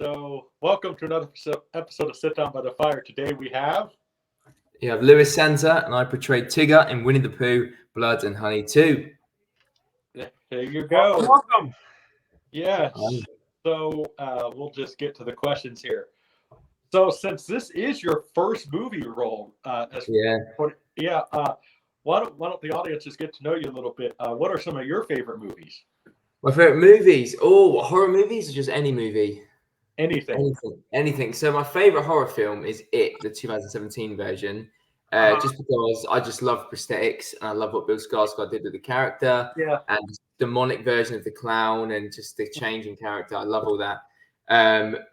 So, welcome to another episode of Sit Down by the Fire. Today we have. You have Lewis Santer, and I portrayed Tigger in Winnie the Pooh, Blood and Honey 2. There you go. Welcome. Yes. So, we'll just get to the questions here. So, since this is your first movie role, why don't the audience just get to know you a little bit? What are some of your favorite movies? My favorite movies? Oh, horror movies or just any movie? Anything. So my favorite horror film is It, the 2017 version. Just because I just love prosthetics and I love what Bill Skarsgård did with the character. Yeah. And the demonic version of the clown and just the change in character. I love all that.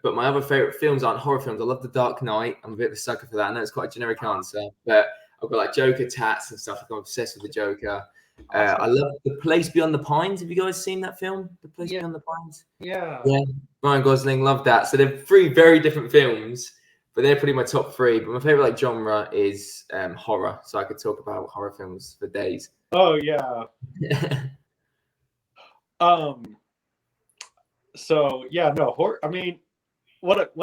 But my other favorite films aren't horror films. I love The Dark Knight. I'm a bit of a sucker for that. I know it's quite a generic answer, but I've got like Joker tats and stuff. I'm obsessed with the Joker. I love The Place Beyond the Pines. Have you guys seen that film? The Place Beyond the Pines? Yeah. Ryan Gosling, loved that. So they're three very different films, but they're pretty my top three. But my favorite genre is horror. So I could talk about horror films for days. Oh yeah. So yeah, no horror. I mean, what's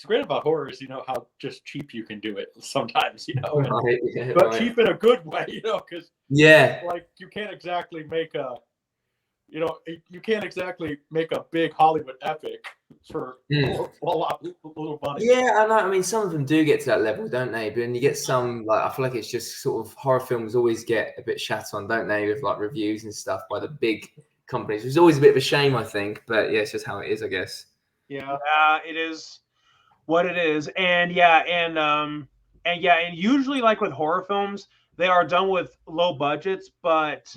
great about horror is how just cheap you can do it sometimes. But cheap in a good way. Because like you can't exactly make a big Hollywood epic for a little money. Yeah, I know. I mean, some of them do get to that level, don't they? But then you get some, like, I feel like it's just sort of horror films always get a bit shat on, don't they? With like reviews and stuff by the big companies. It's always a bit of a shame, I think. But yeah, it's just how it is, I guess. Yeah, it is what it is. And usually like with horror films, they are done with low budgets, but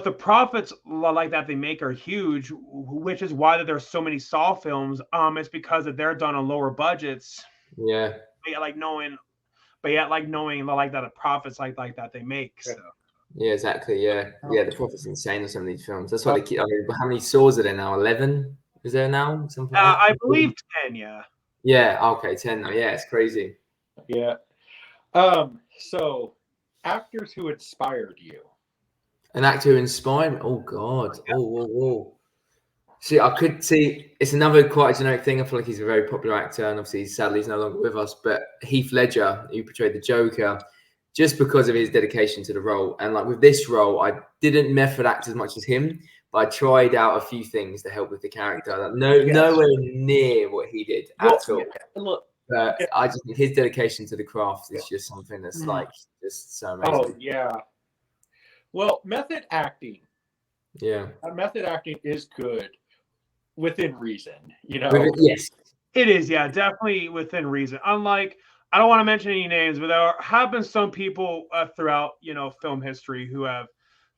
the profits like that they make are huge, which is why that there's so many Saw films. It's because that they're done on lower budgets. Yeah. But knowing like that the profits like that they make. So. Yeah, exactly. Yeah, the profit's insane on some of these films. That's why they keep. I mean, how many Saws are there now? 11? Is there now? Something like that? I believe 10. Yeah. Yeah. Okay, 10 now. Yeah, it's crazy. Yeah. So, actors who inspired you. An actor who inspired me? Oh God. Oh. See, I could see. It's another quite a generic thing. I feel like he's a very popular actor, and obviously, sadly, he's no longer with us. But Heath Ledger, who portrayed the Joker, just because of his dedication to the role. And like with this role, I didn't method act as much as him, but I tried out a few things to help with the character. Like nowhere near what he did at all. Look, I just think his dedication to the craft is just something that's like just so amazing. Oh yeah. Well, method acting. Yeah. Method acting is good within reason. Yes. It is, yeah, definitely within reason. Unlike, I don't want to mention any names, but there have been some people throughout, film history who have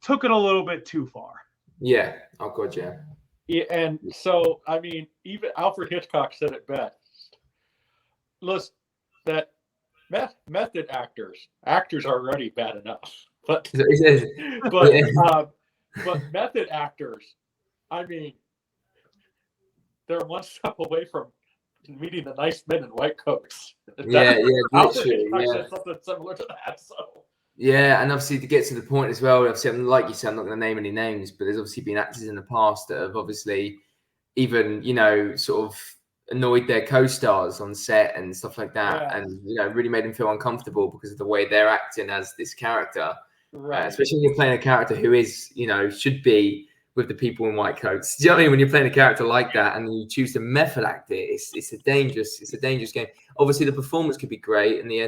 took it a little bit too far. Yeah. Oh God, yeah. Yeah, and so I mean, even Alfred Hitchcock said it best. Listen, that method actors are already bad enough, but method actors, I mean, they're one step away from meeting the nice men in white coats. Literally, said something similar to that. So. Yeah, and obviously to get to the point as well, obviously, like you said, I'm not going to name any names, but there's obviously been actors in the past that have obviously even, sort of annoyed their co-stars on set and stuff like that, and really made them feel uncomfortable because of the way they're acting as this character. Right. Especially when you're playing a character who is, should be with the people in white coats. Do you know what I mean? When you're playing a character like that and you choose to method act it, it's a dangerous game. Obviously, the performance could be great, and the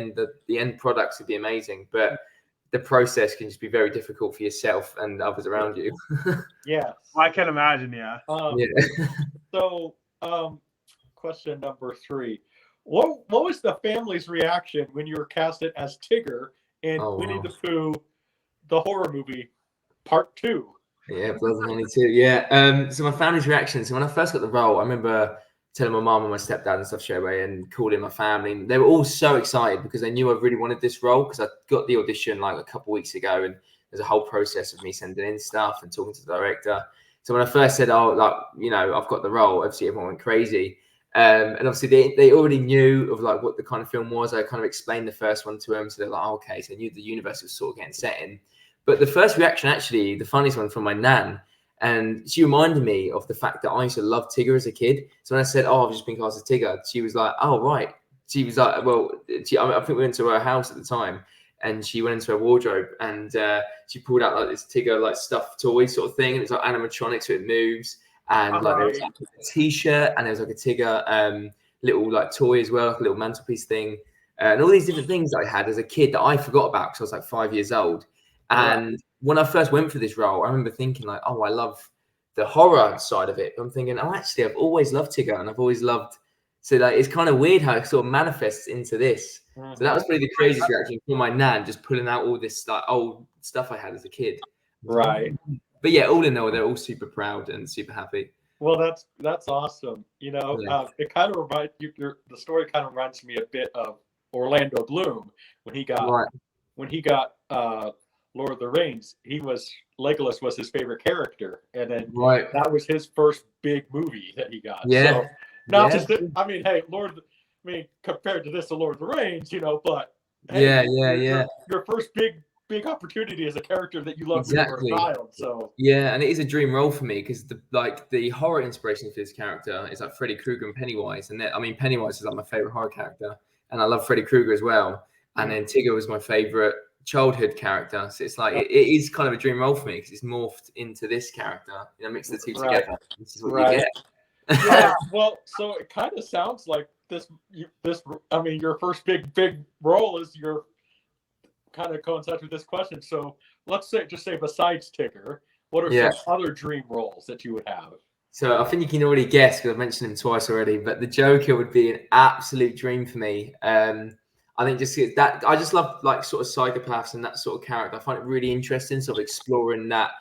end products could be amazing, but the process can just be very difficult for yourself and others around you. Yeah, I can imagine. Yeah. So, question number 3: What was the family's reaction when you were casted as Tigger in Winnie the Pooh, the horror movie, Part 2? Yeah, Blood and Honey 2. Yeah. So my family's reaction. So when I first got the role, I remember telling my mum and my stepdad and stuff straight away, and calling my family. They were all so excited because they knew I really wanted this role, because I got the audition like a couple of weeks ago, and there's a whole process of me sending in stuff and talking to the director. So when I first said, I've got the role, obviously everyone went crazy. And obviously they already knew of like what the kind of film was. I kind of explained the first one to them, so they're like, okay, so they knew the universe was sort of getting set in. But the first reaction, actually, the funniest one, from my nan, And she reminded me of the fact that I used to love Tigger as a kid. So when I said, "Oh, I've just been cast as Tigger," she was like, "Oh, right." She was like, "Well," I think we went to her house at the time, and she went into her wardrobe and she pulled out like this Tigger like stuffed toy sort of thing, and it's like animatronic, so it moves. And like there was like a T-shirt, and there was like a Tigger little like toy as well, like a little mantelpiece thing, and all these different things that I had as a kid that I forgot about because I was like 5 years old. And when I first went for this role, I remember thinking like, "Oh, I love the horror side of it." But I'm thinking, "Oh, actually, I've always loved Tigger, and I've always loved." So like, it's kind of weird how it sort of manifests into this. So that was probably the craziest reaction from my nan, just pulling out all this like old stuff I had as a kid. Right. But yeah, all in all, they're all super proud and super happy. Well, that's awesome. You know, it kind of reminds you. The story kind of reminds me a bit of Orlando Bloom when he got Lord of the Rings. Legolas was his favorite character, and then that was his first big movie that he got. Yeah. So I mean, hey, compared to this, the Lord of the Rings, you know, but hey, your first big opportunity as a character that you love when you were a child. So yeah, and it is a dream role for me because the horror inspiration for this character is like Freddy Krueger and Pennywise, and Pennywise is like my favorite horror character, and I love Freddy Krueger as well. And then Tigger was my favorite childhood character, so it's like it is kind of a dream role for me because it's morphed into this character. You know, mix the two together. This is what you get. Yeah. Well, so it kind of sounds like this. I mean, your first big role is your kind of coincides with this question. So let's say besides Tigger, what are some other dream roles that you would have? So I think you can already guess because I've mentioned him twice already. But the Joker would be an absolute dream for me. I think I just love like sort of psychopaths and that sort of character. I find it really interesting, sort of exploring that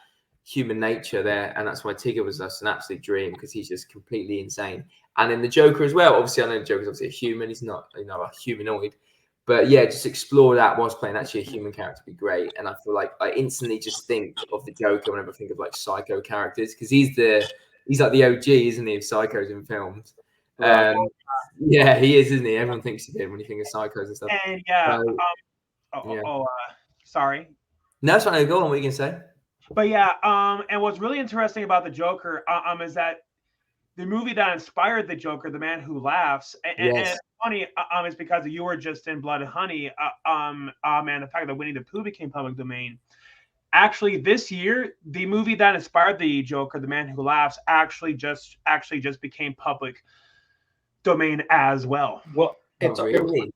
human nature there, and that's why Tigger was just an absolute dream because he's just completely insane. And then the Joker as well. Obviously, I know the Joker's obviously a human; he's not, a humanoid. But yeah, just explore that whilst playing actually a human character would be great. And I feel like I instantly just think of the Joker whenever I think of like psycho characters because he's like the OG, isn't he, of psychos in films? Yeah, he is, isn't he? Everyone thinks of him when you think of psychos and stuff. And sorry. No, it's fine. Go on. What are you gonna say? But yeah, and what's really interesting about the Joker, is that the movie that inspired the Joker, The Man Who Laughs, and it's funny, is because you were just in Blood and Honey, and the fact that Winnie the Pooh became public domain. Actually, this year, the movie that inspired the Joker, The Man Who Laughs, actually just became public domain as well. Well, it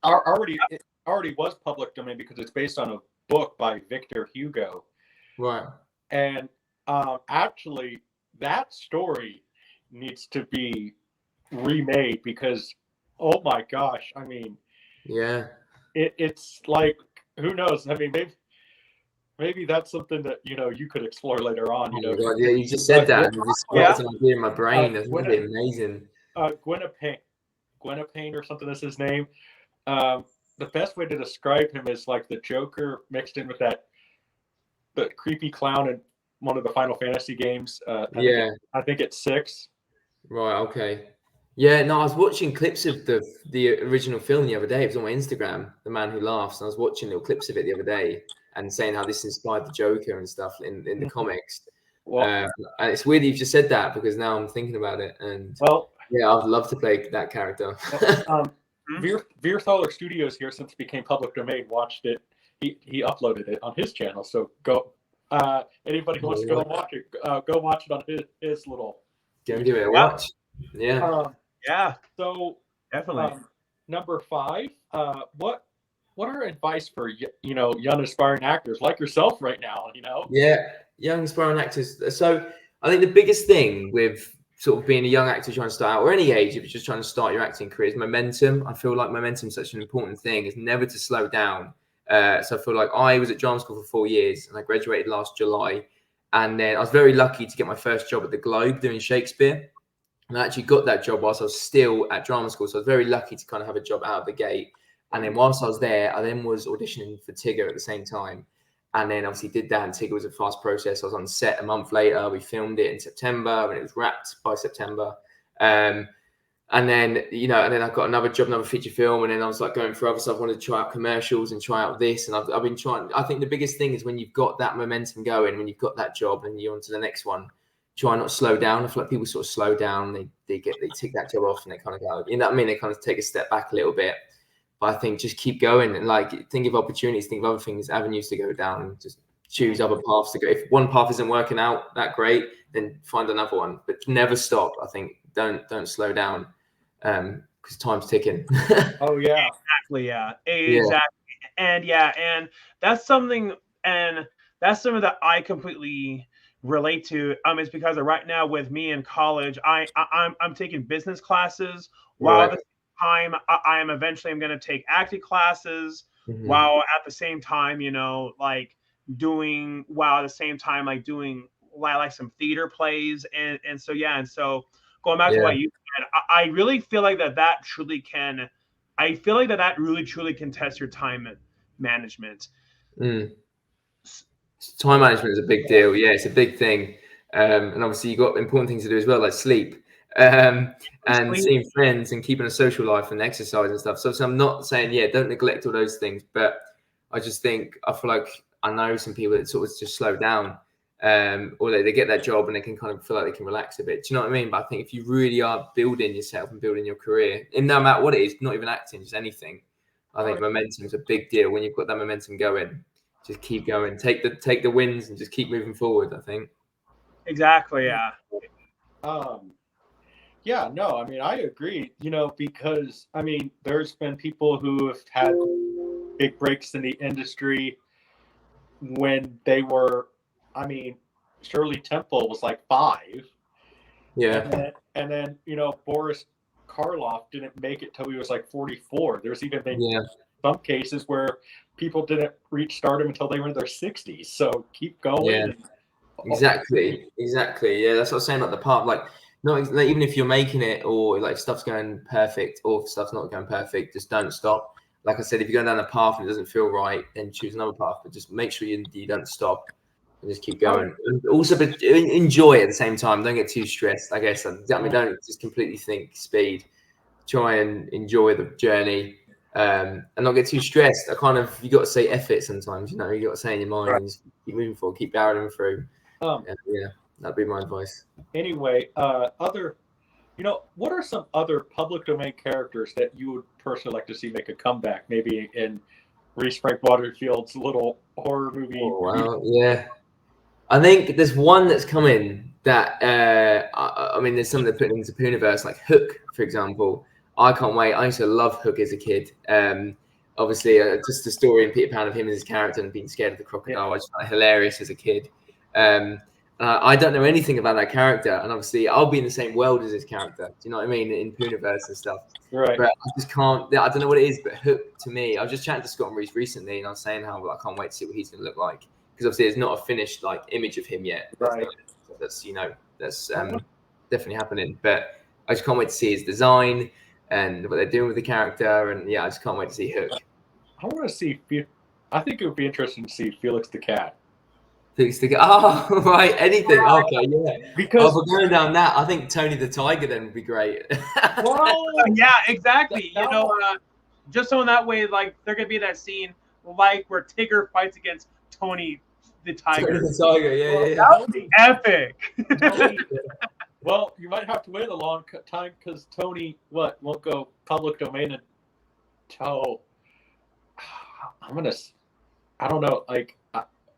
already was public domain because it's based on a book by Victor Hugo. Right. And actually, that story needs to be remade because, oh my gosh, I mean, it's like, who knows? I mean, maybe that's something that you could explore later on. You just said that. It's an idea in my brain. That's really amazing. Gwenapane or something is his name. The best way to describe him is like the Joker mixed in with the creepy clown in one of the Final Fantasy games. I think it's 6. Right. Okay. Yeah. No, I was watching clips of the original film the other day. It was on my Instagram, The Man Who Laughs, and I was watching little clips of it the other day and saying how this inspired the Joker and stuff in the comics. And it's weird you've just said that because now I'm thinking about it. And I'd love to play that character. Veerthaler Studios here, since it became public domain, watched it. He uploaded it on his channel. So go. Anybody who wants to go watch it, go watch it on his little. Go give it a watch. So definitely. Number 5. What are advice for young aspiring actors like yourself right now? Yeah, young aspiring actors. So I think the biggest thing with sort of being a young actor trying to start out, or any age, if you're just trying to start your acting career, is momentum. I feel like momentum is such an important thing. It's never to slow down. So I feel like I was at drama school for 4 years and I graduated last July. And then I was very lucky to get my first job at the Globe doing Shakespeare. And I actually got that job whilst I was still at drama school. So I was very lucky to kind of have a job out of the gate. And then whilst I was there, I then was auditioning for Tigger at the same time. And then obviously did that, and Tigger was a fast process. I was on set a month later. We filmed it in September and it was wrapped by September. And then, I got another job, another feature film. And then I was like going for other stuff. I wanted to try out commercials and try out this. And I've been trying. I think the biggest thing is when you've got that momentum going, when you've got that job and you're on to the next one, try not to slow down. I feel like people sort of slow down. They take that job off and they kind of go, you know what I mean? They kind of take a step back a little bit. But I think just keep going and like think of opportunities, think of other things, avenues to go down, and just choose other paths to go. If one path isn't working out that great, then find another one. But never stop. I think don't slow down. Because time's ticking. Oh yeah, exactly. Yeah, exactly. And that's something that I completely relate to. Is because right now with me in college, I'm taking business classes while at the same time I'm going to take acting classes, while at the same time, doing like some theater plays and so going back to what you said, I really feel like that truly can. I feel like that really truly can test your time management. Time management is a big deal. Yeah, it's a big thing. And obviously you've got important things to do as well, like sleep, and seeing friends and keeping a social life and exercise and stuff. So I'm not saying, don't neglect all those things, but I just think, I feel like I know some people that sort of just slow down, or they get that job and they can kind of feel like they can relax a bit. Do you know what I mean? But I think if you really are building yourself and building your career, in no matter what it is, not even acting, just anything, I think momentum is a big deal. When you've got that momentum going, just keep going, take the wins and just keep moving forward, I think. Exactly. Yeah. Yeah, no, I mean, I agree, because I mean, there's been people who have had big breaks in the industry when they were, I mean, Shirley Temple was like 5. Yeah. And then Boris Karloff didn't make it till he was like 44. There's even been some cases where people didn't reach stardom until they were in their 60s. So keep going. Yeah. Exactly. Yeah, that's what I was saying about the part. Like, not like, even if you're making it, or like stuff's going perfect, or if stuff's not going perfect, just don't stop. Like I said, if you're going down a path and it doesn't feel right, then choose another path. But just make sure you don't stop and just keep going. And also, but enjoy at the same time. Don't get too stressed. I guess. I mean, don't just completely think speed. Try and enjoy the journey, and not get too stressed. You got to say F it sometimes. You got to say in your mind and just keep moving forward, keep barreling through. That'd be my advice. Anyway, what are some other public domain characters that you would personally like to see make a comeback? Maybe in Reese Frank Waterfield's little horror movie. Oh, wow, yeah. I think there's one that's coming that I mean, there's some that put into Pooniverse, like Hook, for example. I can't wait. I used to love Hook as a kid. Obviously, just the story in Peter Pan of him as his character and being scared of the crocodile. I just found it hilarious as a kid. I don't know anything about that character, and obviously I'll be in the same world as his character. Do you know what I mean? In Pooniverse and stuff. Right. But I just can't. I don't know what it is, but Hook to me. I was just chatting to Scott and Reese recently, and I was saying how I can't wait to see what he's going to look like, because obviously there's not a finished like image of him yet. Right. That's definitely happening. But I just can't wait to see his design and what they're doing with the character, and I just can't wait to see Hook. I want to see. I think it would be interesting to see Felix the Cat. Oh, right. Anything. Okay, yeah. Because we're going down that. I think Tony the Tiger then would be great. Well, yeah, exactly. Just so in that way, like there could be that scene like where Tigger fights against Tony the Tiger. Tony the Tiger, yeah. That would be epic. Well, you might have to wait a long time because Tony won't go public domain until I don't know, like.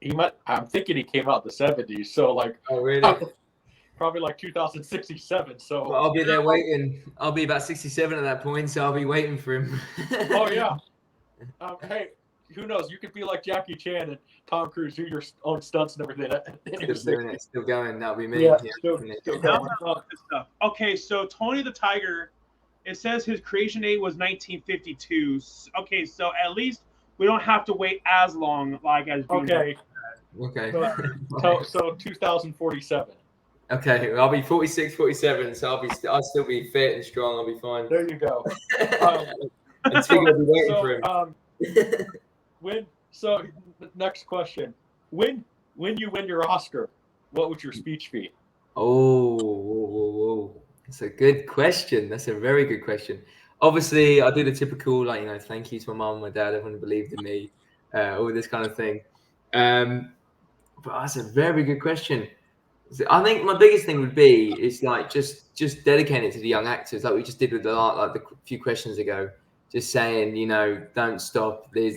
He might. I'm thinking he came out in the 70s, so like. Oh really? Probably like 2067. So. Well, I'll be there waiting. I'll be about 67 at that point, so I'll be waiting for him. Oh yeah. Hey, who knows? You could be like Jackie Chan and Tom Cruise, do your own stunts and everything. Still going. That'll be me. Yeah. Still going. Okay, so Tony the Tiger. It says his creation date was 1952. Okay, so at least we don't have to wait as long, like as. Okay. So 2047. Okay, I'll be 46, 47, so I'll still be fit and strong. I'll be fine. There you go. Until I'll be waiting for him. Next question. When you win your Oscar, what would your speech be? Oh, that's a good question. That's a very good question. Obviously, I do the typical, thank you to my mom and my dad. Everyone believed in me, all this kind of thing. But that's a very good question. I think my biggest thing would be is like just dedicate it to the young actors, like we just did with the few questions ago. Just saying, don't stop. There's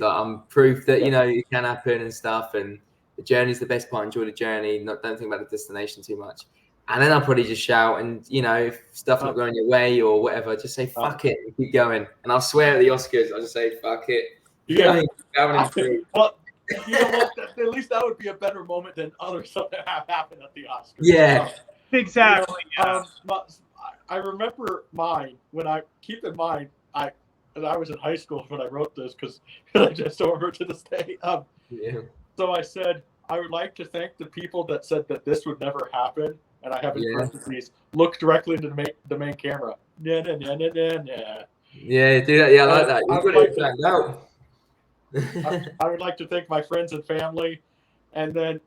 proof that it can happen and stuff, and the journey's the best part. Enjoy the journey. Don't think about the destination too much. And then I'll probably just shout, and if stuff's not going your way or whatever, just say fuck it and keep going. And I'll swear at the Oscars, I'll just say fuck it. Yeah. Well, you know what? At least that would be a better moment than other stuff that have happened at the Oscars. Yeah, exactly. I remember mine keep in mind I was in high school when I wrote this because I just don't remember to this day. So I said I would like to thank the people that said that this would never happen, and I have in parentheses look directly into the main camera. Yeah, do that. Yeah, I like that. You got it planned out. I would like to thank my friends and family, and then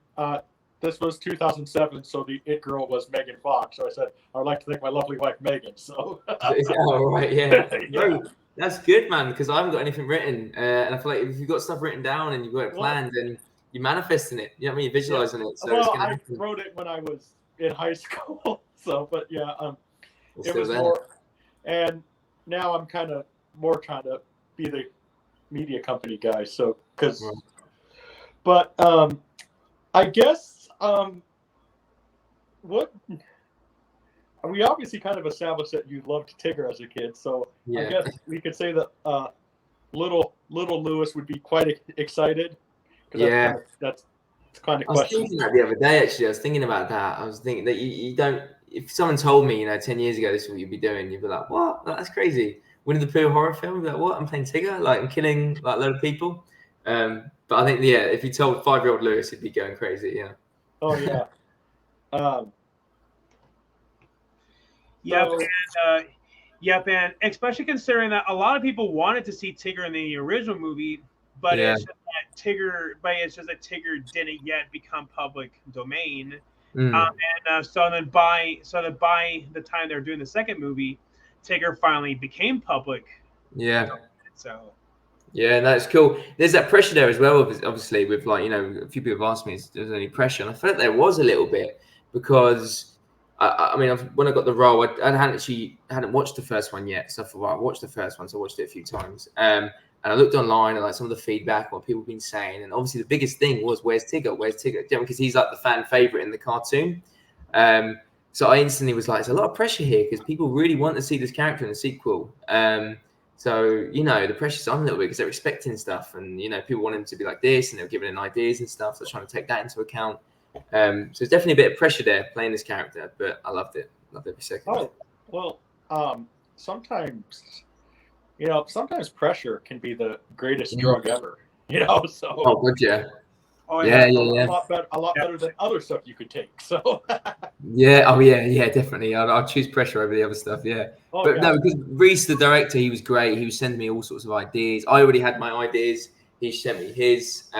this was 2007, so the it girl was Megan Fox. So I said I would like to thank my lovely wife Megan. So all right, yeah. No, that's good, man, because I haven't got anything written, and I feel like if you've got stuff written down and you've got it planned, then you're manifesting it. You know what I mean? You're visualizing it. So I wrote it when I was in high school. So, but yeah, it was more, and now I'm kind of more trying to be the media company guy. So, but I guess what we obviously kind of established that you loved Tigger as a kid. So I guess we could say that little Lewis would be quite excited. That's kind of question. I was thinking that the other day. Actually, I was thinking about that. I was thinking that you don't. If someone told me, 10 years ago, this is what you'd be doing, you'd be like, "What? That's crazy." Winnie the Pooh horror film? You'd be like, "What? I'm playing Tigger? Like I'm killing like a load of people." But I think if you told 5-year-old Lewis, he'd be going crazy. Yeah. Oh yeah. And especially considering that a lot of people wanted to see Tigger in the original movie, but it's just that Tigger didn't yet become public domain. So then by the time they were doing the second movie, Tigger finally became public. Yeah. So. Yeah, that's cool. There's that pressure there as well, obviously, with a few people have asked me if there's any pressure, and I felt there was a little bit because. I mean, when I got the role, I hadn't watched the first one yet. So I thought, I watched the first one, so I watched it a few times. And I looked online and some of the feedback, what people have been saying. And obviously the biggest thing was, where's Tigger? Where's Tigger? Because he's like the fan favorite in the cartoon. So I instantly was like, there's a lot of pressure here because people really want to see this character in the sequel. So, the pressure's on a little bit because they're expecting stuff. And, people want him to be like this and they're giving him ideas and stuff. So trying to take that into account. So there's definitely a bit of pressure there playing this character, but I loved it. Loved every second. Oh, well, sometimes pressure can be the greatest drug ever. So. Oh, good, yeah. Oh yeah. A lot better than other stuff you could take. So. Yeah. Oh yeah. Definitely. I'll choose pressure over the other stuff. Yeah. No, because Reese, the director, he was great. He was sending me all sorts of ideas. I already had my ideas. He sent me his.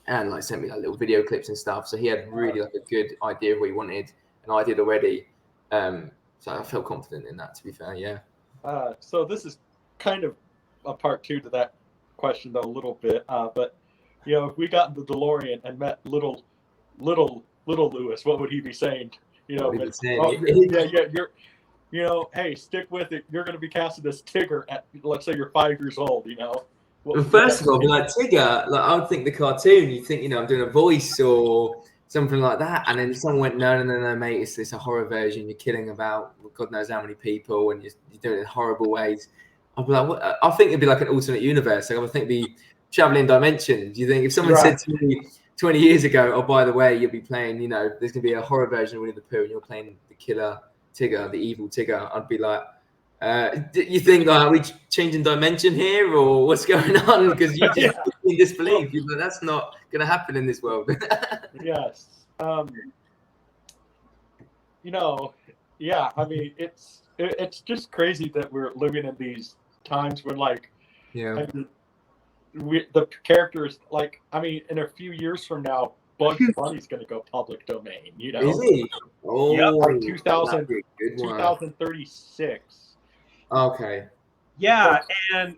And sent me little video clips and stuff. So he had really a good idea of what he wanted, and I did already. So I felt confident in that, to be fair. Yeah. So this is kind of a part two to that question, though, a little bit. But if we got in the DeLorean and met little Lewis, what would he be saying? You're hey, stick with it. You're going to be casted as Tigger at, let's say, you're 5 years old. Well, first of all, Tigger, I would think the cartoon, you think, I'm doing a voice or something like that. And then someone went, no, mate, it's a horror version. You're killing about God knows how many people and you're doing it in horrible ways. I'd be like, what? I think it'd be like an alternate universe. I would think it'd be traveling dimensions. You think if someone said to me 20 years ago, oh, by the way, you'll be playing, there's going to be a horror version of Winnie the Pooh and you're playing the killer Tigger, the evil Tigger, I'd be like, you think are we changing dimension here or what's going on? Because you just in disbelief. Well, that's not going to happen in this world. Yes. I mean, it's just crazy that we're living in these times when the characters in a few years from now, Bugs Bunny's going to go public domain. Is he? Oh, like 2036. Okay. Yeah, and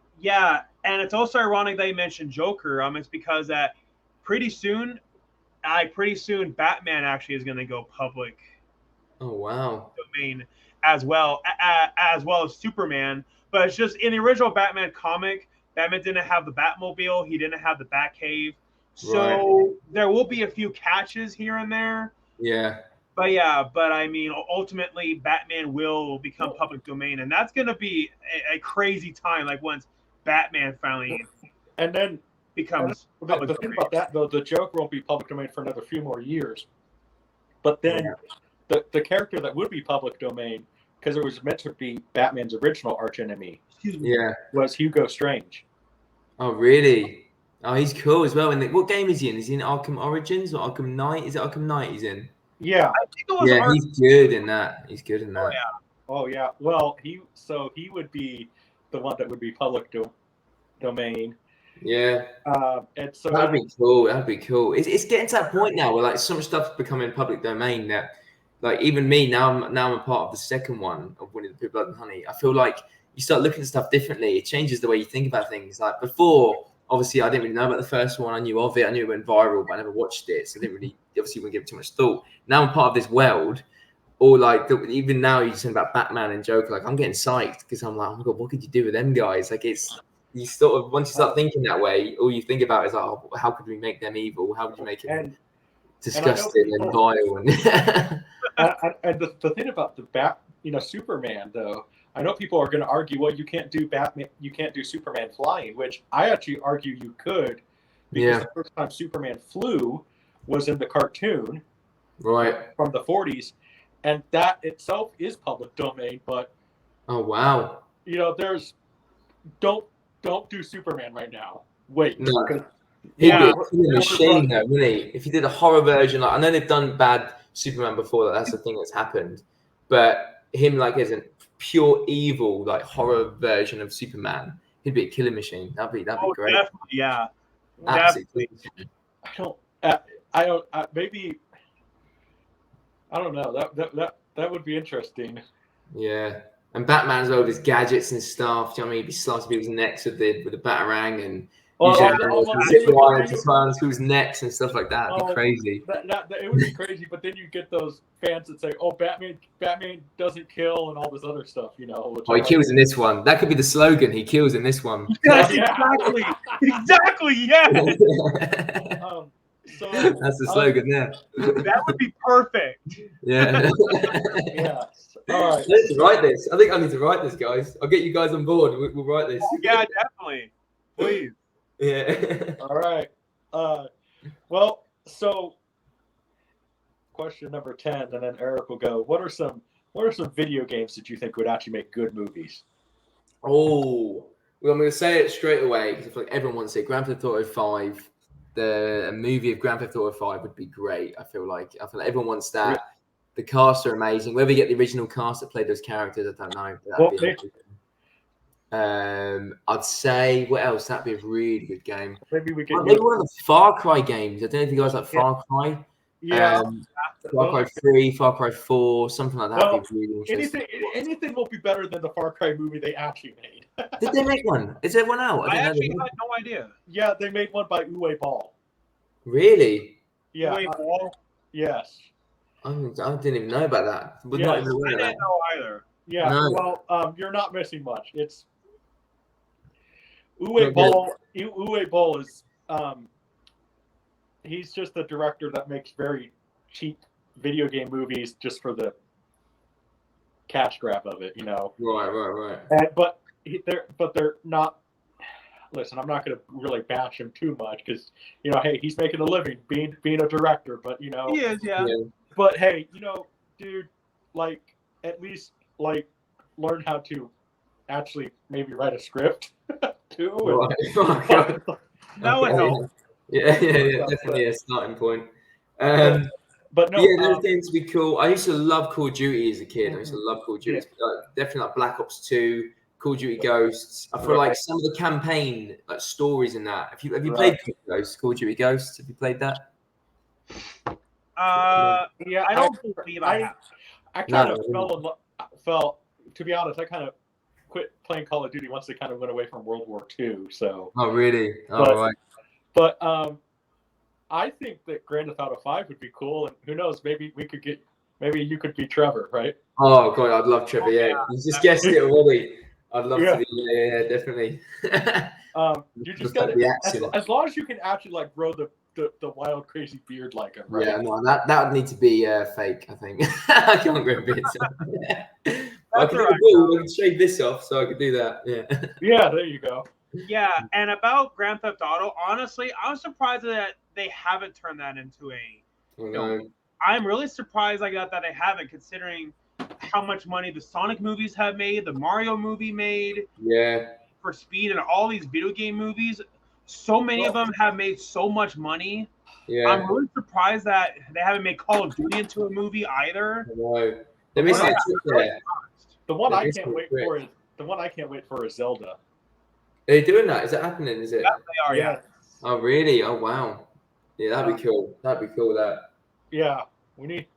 it's also ironic that you mentioned Joker. It's because that pretty soon, pretty soon Batman actually is going to go public. Oh wow. Domain as well as Superman. But it's just in the original Batman comic, Batman didn't have the Batmobile, he didn't have the Batcave. So there will be a few catches here and there. Yeah. But I mean, ultimately, Batman will become public domain, and that's going to be a crazy time. Like once Batman finally and then becomes public the thing about that though, the Joker won't be public domain for another few more years. But then the character that would be public domain, because it was meant to be Batman's original archenemy, was Hugo Strange. Oh really? Oh, he's cool as well. And what game is he in? Is he in Arkham Origins or Arkham Knight? Is it Arkham Knight he's in? Yeah. I think it was he's good in that. He's good in that. Oh yeah. Well, he would be the one that would be public domain. Yeah. And so that'd be cool. That'd be cool. It's getting to that point now where like so much stuff's becoming public domain that, like, even me now I'm a part of the second one of Winnie the Pooh, Blood and Honey. I feel like you start looking at stuff differently. It changes the way you think about things. Like before, obviously, I didn't really know about the first one. I knew of it. I knew it went viral, but I never watched it. So I didn't really, obviously, wouldn't give it too much thought. Now I'm part of this world. Or like, even now you're saying about Batman and Joker, like I'm getting psyched because I'm like, oh my God, what could you do with them guys? Like you sort of, once you start thinking that way, all you think about is like, oh, how could we make them evil? How would you make them disgusting and vile? And the thing about the Superman though, I know people are going to argue, well, you can't do Batman, you can't do Superman flying, which I actually argue you could, because the first time Superman flew was in the cartoon, from the 40s, and that itself is public domain. But oh wow, there's don't do Superman right now. Wait, no. He'd be a machine though, wouldn't he? If he did a horror version, like I know they've done bad Superman before, that's the thing that's happened, but him like as a pure evil like horror version of Superman, he'd be a killing machine. That'd be great. Definitely, yeah. Absolutely. I don't maybe I don't know, that would be interesting. Yeah. And Batman's all his gadgets and stuff. Do you know what I mean? He'd be slicing people's necks with the batarang and zip wire to silence people's necks and stuff like that. It'd be crazy. It would be crazy, but then you get those fans that say, "Oh, Batman doesn't kill," and all this other stuff. He kills in this one. That could be the slogan. He kills in this one. Yes, exactly. Exactly. Yeah. So that's the slogan there. That would be perfect. Yeah. Yeah. All right. I need to write this. I think I need to write this, guys. I'll get you guys on board. We'll write this. Yeah, definitely. Please. Yeah. All right. Well, so question number 10, and then Eric will go. What are some video games that you think would actually make good movies? Oh, well, I'm going to say it straight away because I feel like everyone wants it. Grand Theft Auto 5. A movie of Grand Theft Auto 5 would be great. I feel like everyone wants that. Really? The cast are amazing. Whether we get the original cast that played those characters, I don't know. I'd say what else? That'd be a really good game. Maybe we get maybe one of the Far Cry games. I don't know if you guys like Far Cry. Yeah. Far Cry 3, Far Cry 4, something like that. Well, would be really interesting. Anything will be better than the Far Cry movie they actually made. Did they make one? Is there one out? I actually had no idea. Yeah, they made one by Uwe Ball. Really? Yeah. Uwe Ball? Yes. I didn't even know about that. I didn't know either. Yeah. No. Well, you're not missing much. It's Uwe Ball. Uwe Ball is he's just the director that makes very cheap video game movies just for the cash grab of it, Right. But they're not. Listen, I'm not going to really bash him too much because hey, he's making a living being a director, but he is, yeah. But hey, dude, like at least like learn how to actually maybe write a script too. Right. That would help. Yeah, definitely a starting point. But no, those games would be cool. I used to love Call of Duty as a kid. I used to love Call of Duty. Definitely like Black Ops 2, Call of Duty Ghosts. I feel like some of the campaign like stories in that. Have you played Call of Duty Ghosts? Have you played that? I don't believe I have. I kind of felt, to be honest, I kind of quit playing Call of Duty once they kind of went away from World War II. So. Oh really? Right. But I think that Grand Theft Auto 5 would be cool, and who knows, maybe you could be Trevor, right? Oh god, I'd love Trevor. Yeah, you just guessed it already. I'd love to be. Yeah, definitely. You just got as long as you can actually like grow the wild crazy beard like him, right? Yeah, no, that would need to be fake. I think I can't grow a beard. So. I can shave this off, so I could do that. Yeah. Yeah, there you go. Yeah, and about Grand Theft Auto, honestly, I was surprised that they haven't turned that into a. I'm really surprised like that they haven't, considering how much money the Sonic movies have made, the Mario movie made. Yeah. For Speed and all these video game movies, so many of them have made so much money. Yeah. I'm really surprised that they haven't made Call of Duty into a movie either. No. They're missing a trick there. The one I can't wait for is Zelda. Are they doing that? Is that happening? Is it? Yeah, they are. Yeah. Oh really? Oh wow. Yeah, that'd be cool. That'd be cool. That. Yeah, we need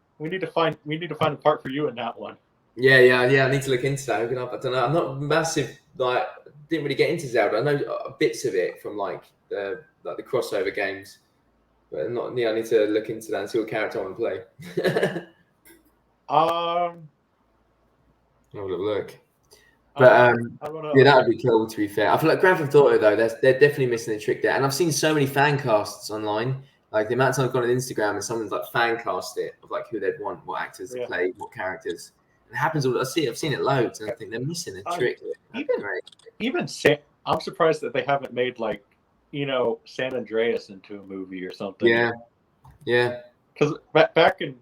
to find a part for you in that one. Yeah. I need to look into that. I don't know. I'm not massive. Like, didn't really get into Zelda. I know bits of it from like the crossover games, but not. Yeah, I need to look into that and see what character I want to play. I'll look. But yeah, that would be cool. To be fair, I feel like Grand Theft Auto though, they're definitely missing a trick there. And I've seen so many fan casts online. Like the amount of time I've gone on Instagram and someone's like fan cast it of like who they'd want, what actors to play, what characters. It happens all. I've seen it loads, and I think they're missing a trick. I'm surprised that they haven't made like, San Andreas into a movie or something. Yeah. Because back in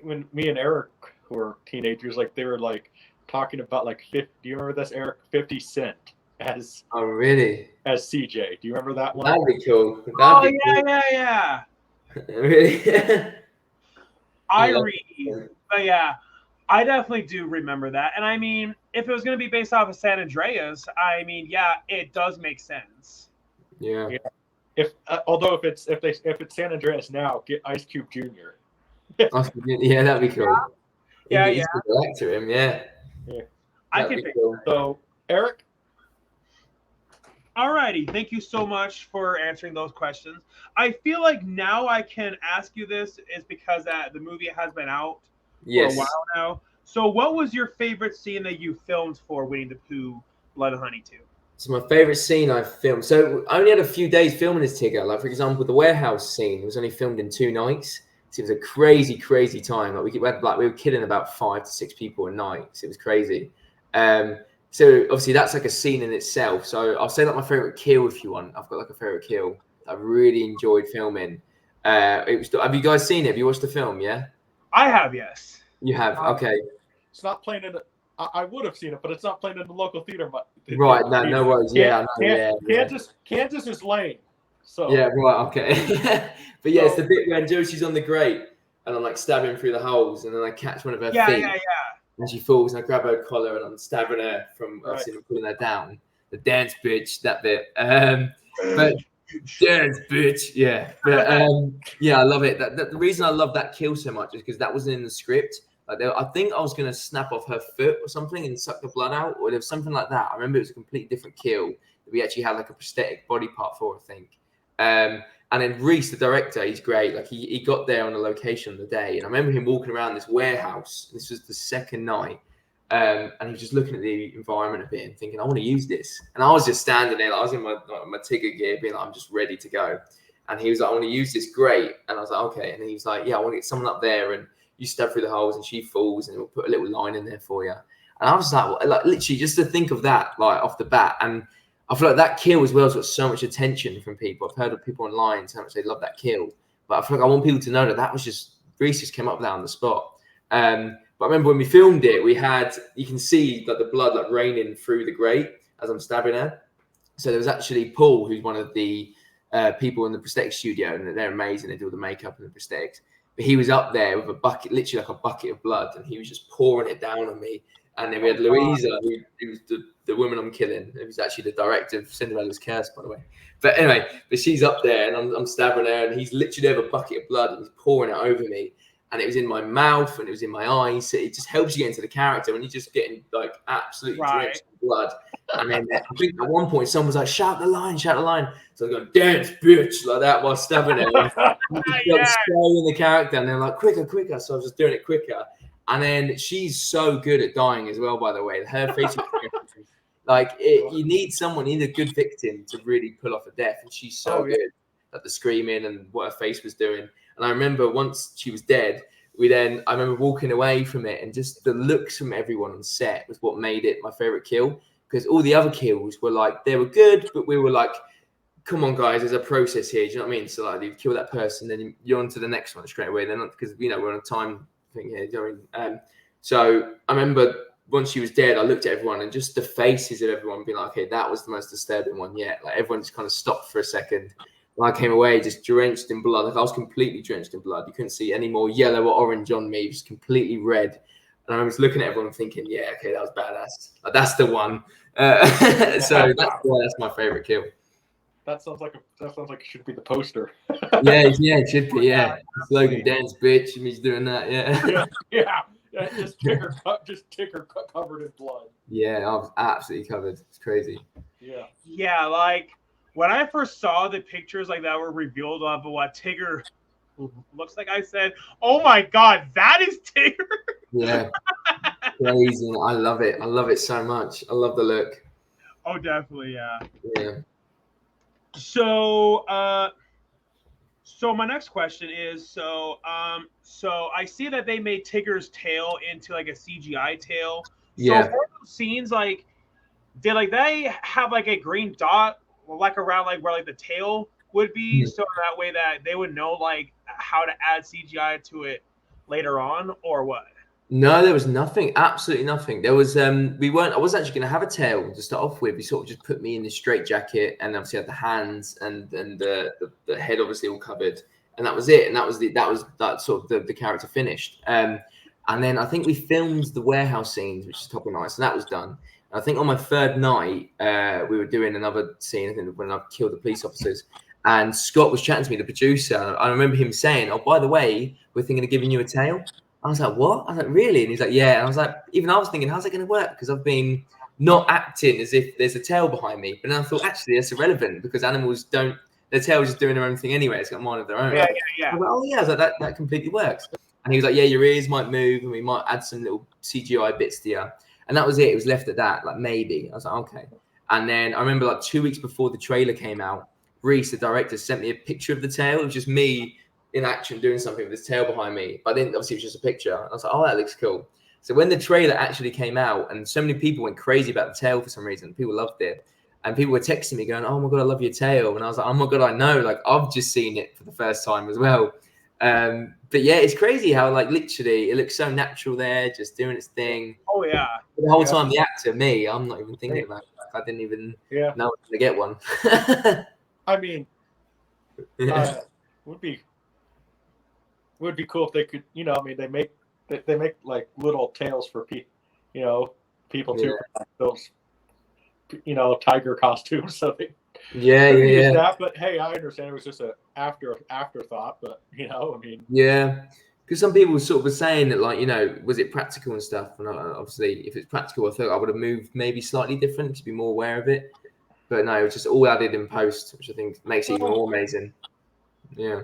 when me and Eric were teenagers, like they were like talking about like 50. Do you remember this, Eric? 50 Cent as really as CJ. Do you remember that one? That'd be cool. Yeah. Really? But yeah, I definitely do remember that. And I mean, if it was going to be based off of San Andreas, I mean, yeah, it does make sense. Yeah. If it's San Andreas now, get Ice Cube Jr. Yeah, that'd be cool. Yeah. He's a good actor, him. Yeah. I can think cool. So, Eric. Alrighty, thank you so much for answering those questions. I feel like now I can ask you this is because the movie has been out for a while now. So what was your favorite scene that you filmed for Winnie the Pooh, Blood and Honey 2? So my favorite scene I filmed. So I only had a few days filming this, Tigger. Like, for example, the warehouse scene was only filmed in 2 nights. So it was a crazy, crazy time. Like we were killing about 5 to 6 people a night. So it was crazy. So obviously that's like a scene in itself. So I'll say like my favorite kill if you want. I've got like a favorite kill I really enjoyed filming. Have you guys seen it? Have you watched the film? Yeah. I have, yes. You have, okay. It's not playing in. I would have seen it, but it's not playing in the local theater. Right, no worries. Yeah, I know. Kansas is lame. So yeah, right, okay. But yeah, it's the bit when Josie's on the grate and I'm like stabbing through the holes, and then I catch one of her feet. Yeah. And she falls, and I grab her collar and I'm stabbing her from pulling her down. The dance bitch, that bit. But dance bitch, yeah. But yeah, I love it. The reason I love that kill so much is because that wasn't in the script. Like I think I was gonna snap off her foot or something and suck the blood out, or there was something like that. I remember it was a completely different kill that we actually had like a prosthetic body part for, I think. And then Reese, the director, he's great. Like he got there on the location of the day, and I remember him walking around this warehouse. This was the second night, and he was just looking at the environment a bit and thinking, I want to use this. And I was just standing there, like, I was in my Tigger gear, being like, I'm just ready to go. And he was like, I want to use this, great. And I was like, okay. And he was like, yeah, I want to get someone up there, and you stab through the holes, and she falls, and we'll put a little line in there for you. And I was like, well, like literally just to think of that, like off the bat, and I feel like that kill as well has got so much attention from people. I've heard of people online how much they love that kill, but I feel like I want people to know that was just Reese just came up with that on the spot. But I remember when we filmed it, you can see like the blood like raining through the grate as I'm stabbing her. So there was actually Paul, who's one of the people in the prosthetic studio, and they're amazing. They do all the makeup and the prosthetics. But he was up there with a bucket, literally like a bucket of blood, and he was just pouring it down on me. And then we had Louisa, who was the woman I'm killing. It was actually the director of Cinderella's Curse, by the way. But anyway, she's up there, and I'm stabbing her, and he's literally over a bucket of blood, and he's pouring it over me. and it was in my mouth and it was in my eyes. So it just helps you get into the character when you're just getting like absolutely drenched in blood. And then I think at one point someone was like, shout the line. So I was going, dance, bitch, like that while stabbing it. In the character, and they're like, quicker. So I was just doing it quicker. And then she's so good at dying as well, by the way. Her facial expression, like you need a good victim to really pull off a death. And she's so good at the screaming and what her face was doing. And I remember once she was dead, I remember walking away from it, and just the looks from everyone on set was what made it my favorite kill. Because all the other kills were like, they were good, but we were like, come on, guys, there's a process here. Do you know what I mean? So like, you kill that person, then you're on to the next one straight away. They're not, because we're on a time thing here. Do you know what I mean? So I remember once she was dead, I looked at everyone, and just the faces of everyone being like, okay, that was the most disturbing one yet. Like everyone just kind of stopped for a second. When I came away, just drenched in blood. Like I was completely drenched in blood. You couldn't see any more yellow or orange on me. Just completely red. And I was looking at everyone thinking, yeah, okay, that was badass. Like, that's the one. So that's my favorite kill. That sounds like it should be the poster. yeah, it should be. Yeah, slogan dance, bitch. He's doing that. Yeah. Just ticker covered in blood. Yeah, I was absolutely covered. It's crazy. Yeah, like when I first saw the pictures like that were revealed of what Tigger looks like, I said, "Oh my God, that is Tigger." Yeah, crazy. I love it. I love it so much. I love the look. Oh, definitely, yeah. Yeah. So my next question is, so I see that they made Tigger's tail into like a CGI tail. So for those scenes, like, did like they have like a green dot like around like where like the tail would be, so that way that they would know like how to add CGI to it later on, or what? No, there was nothing. Absolutely nothing. There was I was actually going to have a tail to start off with. He sort of just put me in this straight jacket, and obviously had the hands and the head obviously all covered, and that was it. And that was sort of the character finished. And then I think we filmed the warehouse scenes, which is top of night, so that was done. And I think on my third night, we were doing another scene, I think, when I killed the police officers. And Scott was chatting to me, the producer. I remember him saying, "Oh, by the way, we're thinking of giving you a tail." I was like, "What?" I was like, "Really?" And he's like, "Yeah." And I was like, even I was thinking, how's it going to work? Because I've been not acting as if there's a tail behind me. But then I thought, actually, that's irrelevant because animals don't, their tail's just doing their own thing anyway. It's got a mind of their own. Yeah. I was like, "Oh, yeah." I was like, that completely works. And he was like, "Yeah, your ears might move and we might add some little CGI bits to you." And that was it. It was left at that, like maybe. I was like, okay. And then I remember like 2 weeks before the trailer came out, Reese, the director, sent me a picture of the tail. It was just me in action doing something with his tail behind me. But then obviously it was just a picture. I was like, oh, that looks cool. So when the trailer actually came out, and so many people went crazy about the tail for some reason, people loved it. And people were texting me going, "Oh my God, I love your tail." And I was like, "Oh my God, I know. Like, I've just seen it for the first time as well." But yeah, it's crazy how like literally it looks so natural there, just doing its thing. Oh yeah. The whole time the actor, me, I'm not even thinking about it. Like, I didn't even know I was gonna get one. I mean, would be cool if they could, you know, I mean, they make like little tails for people too, those, you know, tiger costumes. So they that, but hey, I understand it was just a afterthought, but you know, I mean, yeah, because some people sort of were saying that, like, you know, was it practical and stuff? And obviously, if it's practical, I thought I would have moved maybe slightly different to be more aware of it. But no, it was just all added in post, which I think makes it even more amazing. Yeah.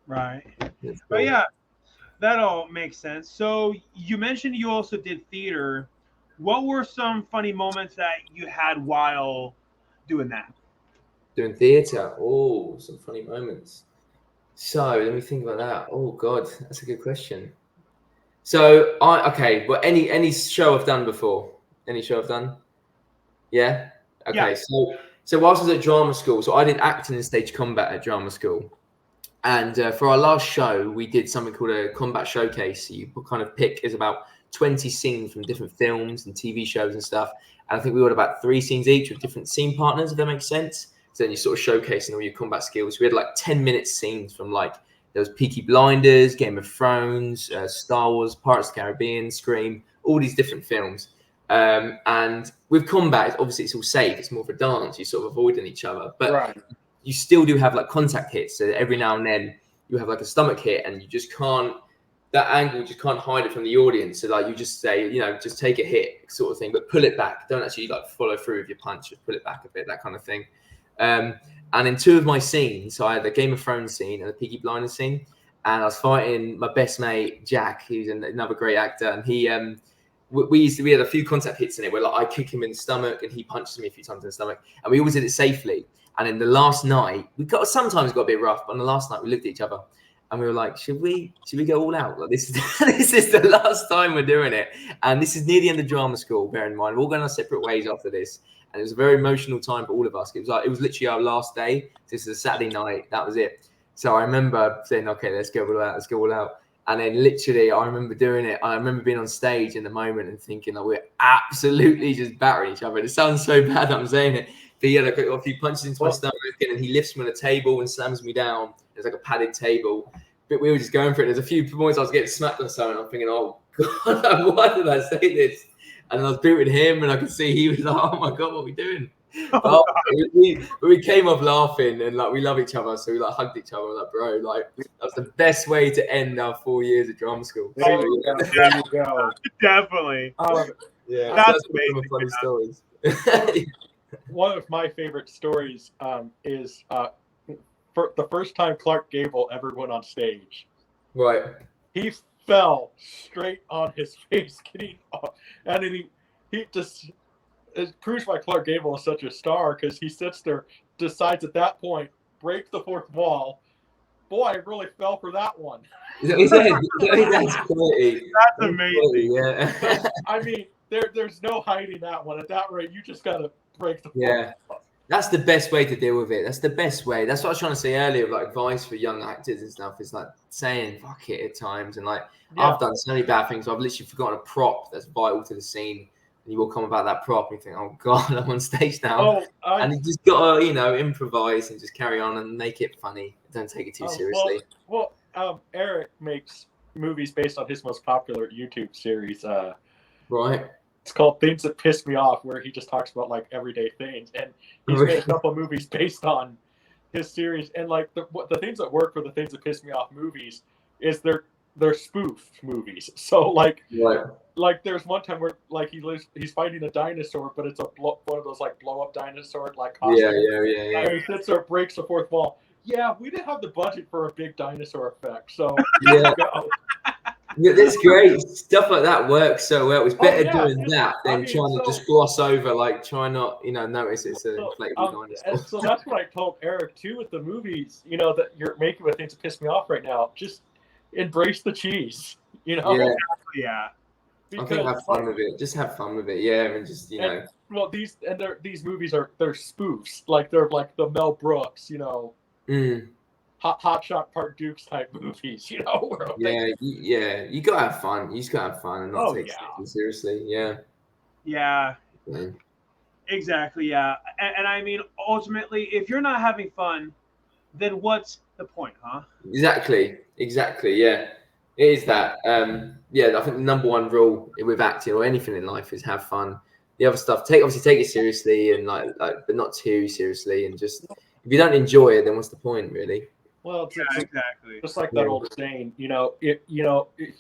Right. Cool. But yeah, that all makes sense. So you mentioned you also did theater. What were some funny moments that you had while doing that? Doing theater. Oh, some funny moments. So let me think about that. Oh God, that's a good question. So well, any show I've done before. Any show I've done? Yeah. Okay. Yeah. So whilst I was at drama school, so I did acting and stage combat at drama school. And for our last show, we did something called a combat showcase. So you kind of pick, is about 20 scenes from different films and TV shows and stuff. And I think we got about 3 scenes each with different scene partners, if that makes sense. So then you're sort of showcasing all your combat skills. We had like 10-minute scenes from like, there was Peaky Blinders, Game of Thrones, Star Wars, Pirates of the Caribbean, Scream, all these different films. And with combat, obviously it's all safe. It's more of a dance. You're sort of avoiding each other. But you still do have like contact hits. So every now and then you have like a stomach hit, and you just can't. That angle, you just can't hide it from the audience. So like you just say, just take a hit sort of thing, but pull it back. Don't actually like follow through with your punch. Just pull it back a bit, that kind of thing. And in 2 of my scenes, so I had the Game of Thrones scene and the Peaky Blinders scene, and I was fighting my best mate Jack, who's another great actor, and he we had a few contact hits in it where like I kick him in the stomach and he punches me a few times in the stomach, and we always did it safely. And in the last night, sometimes got a bit rough, but on the last night we looked at each other. And we were like, should we go all out? Like this is the last time we're doing it. And this is near the end of drama school, bear in mind. We're all going our separate ways after this. And it was a very emotional time for all of us. It was literally our last day. This is a Saturday night. That was it. So I remember saying, okay, let's go all out. And then literally I remember doing it. I remember being on stage in the moment and thinking like we're absolutely just battering each other. It sounds so bad that I'm saying it. But yeah, like a few punches into my stomach, and he lifts me on a table and slams me down. There's like a padded table, but we were just going for it. There's a few points I was getting smacked on something. I'm thinking, oh God, why did I say this? And then I was booting him, and I could see he was like, oh my God, what are we doing? We came off laughing, and like we love each other, so we like hugged each other. We're like, bro, like that's the best way to end our 4 years at drama school. There you go. Definitely. Yeah, that's amazing. Funny stories. One of my favorite stories is for the first time Clark Gable ever went on stage. Right. He fell straight on his face getting off. And then he just, it proves why Clark Gable is such a star, because he sits there, decides at that point, break the fourth wall. Boy, I really fell for that one. That's quality. That's amazing. Yeah. I mean, there's no hiding that one. At that rate, you just got to break the fourth. That's the best way to deal with it. That's the best way. That's what I was trying to say earlier, like advice for young actors and stuff. Is like saying fuck it at times. And like I've done so many bad things. I've literally forgotten a prop that's vital to the scene, and you will come about that prop and you think, oh God, I'm on stage now. And you just gotta, improvise and just carry on and make it funny. Don't take it too seriously. Well, Eric makes movies based on his most popular YouTube series. Right. It's called Things That Piss Me Off, where he just talks about like everyday things, and he's made a couple of movies based on his series. And like the things that work for the Things That Piss Me Off movies is they're spoof movies. So like there's one time where like he's fighting a dinosaur, but it's one of those like blow up dinosaur like costumes. Yeah. And he sits there, breaks the fourth wall. Yeah, we didn't have the budget for a big dinosaur effect, so Yeah, that's great. Stuff like that works so well. It's better doing that than trying to just gloss over, like try not, notice it's a inflatable dinosaur. And so that's what I told Eric too with the movies, that you're making with Things That Piss Me Off right now. Just embrace the cheese, Yeah. Because, I think have fun with it. Just have fun with it. Yeah, and just Well, these movies they're spoofs. Like they're like the Mel Brooks, Hot Shot Park Dukes type movies, You gotta have fun. You just gotta have fun and not take it seriously. Yeah. Exactly. Yeah. And I mean, ultimately, if you're not having fun, then what's the point, huh? Exactly. Yeah. It is that. I think the number one rule with acting or anything in life is have fun. The other stuff, take it seriously and like, but not too seriously. And just if you don't enjoy it, then what's the point, really? Well, exactly. Just like that old saying, if you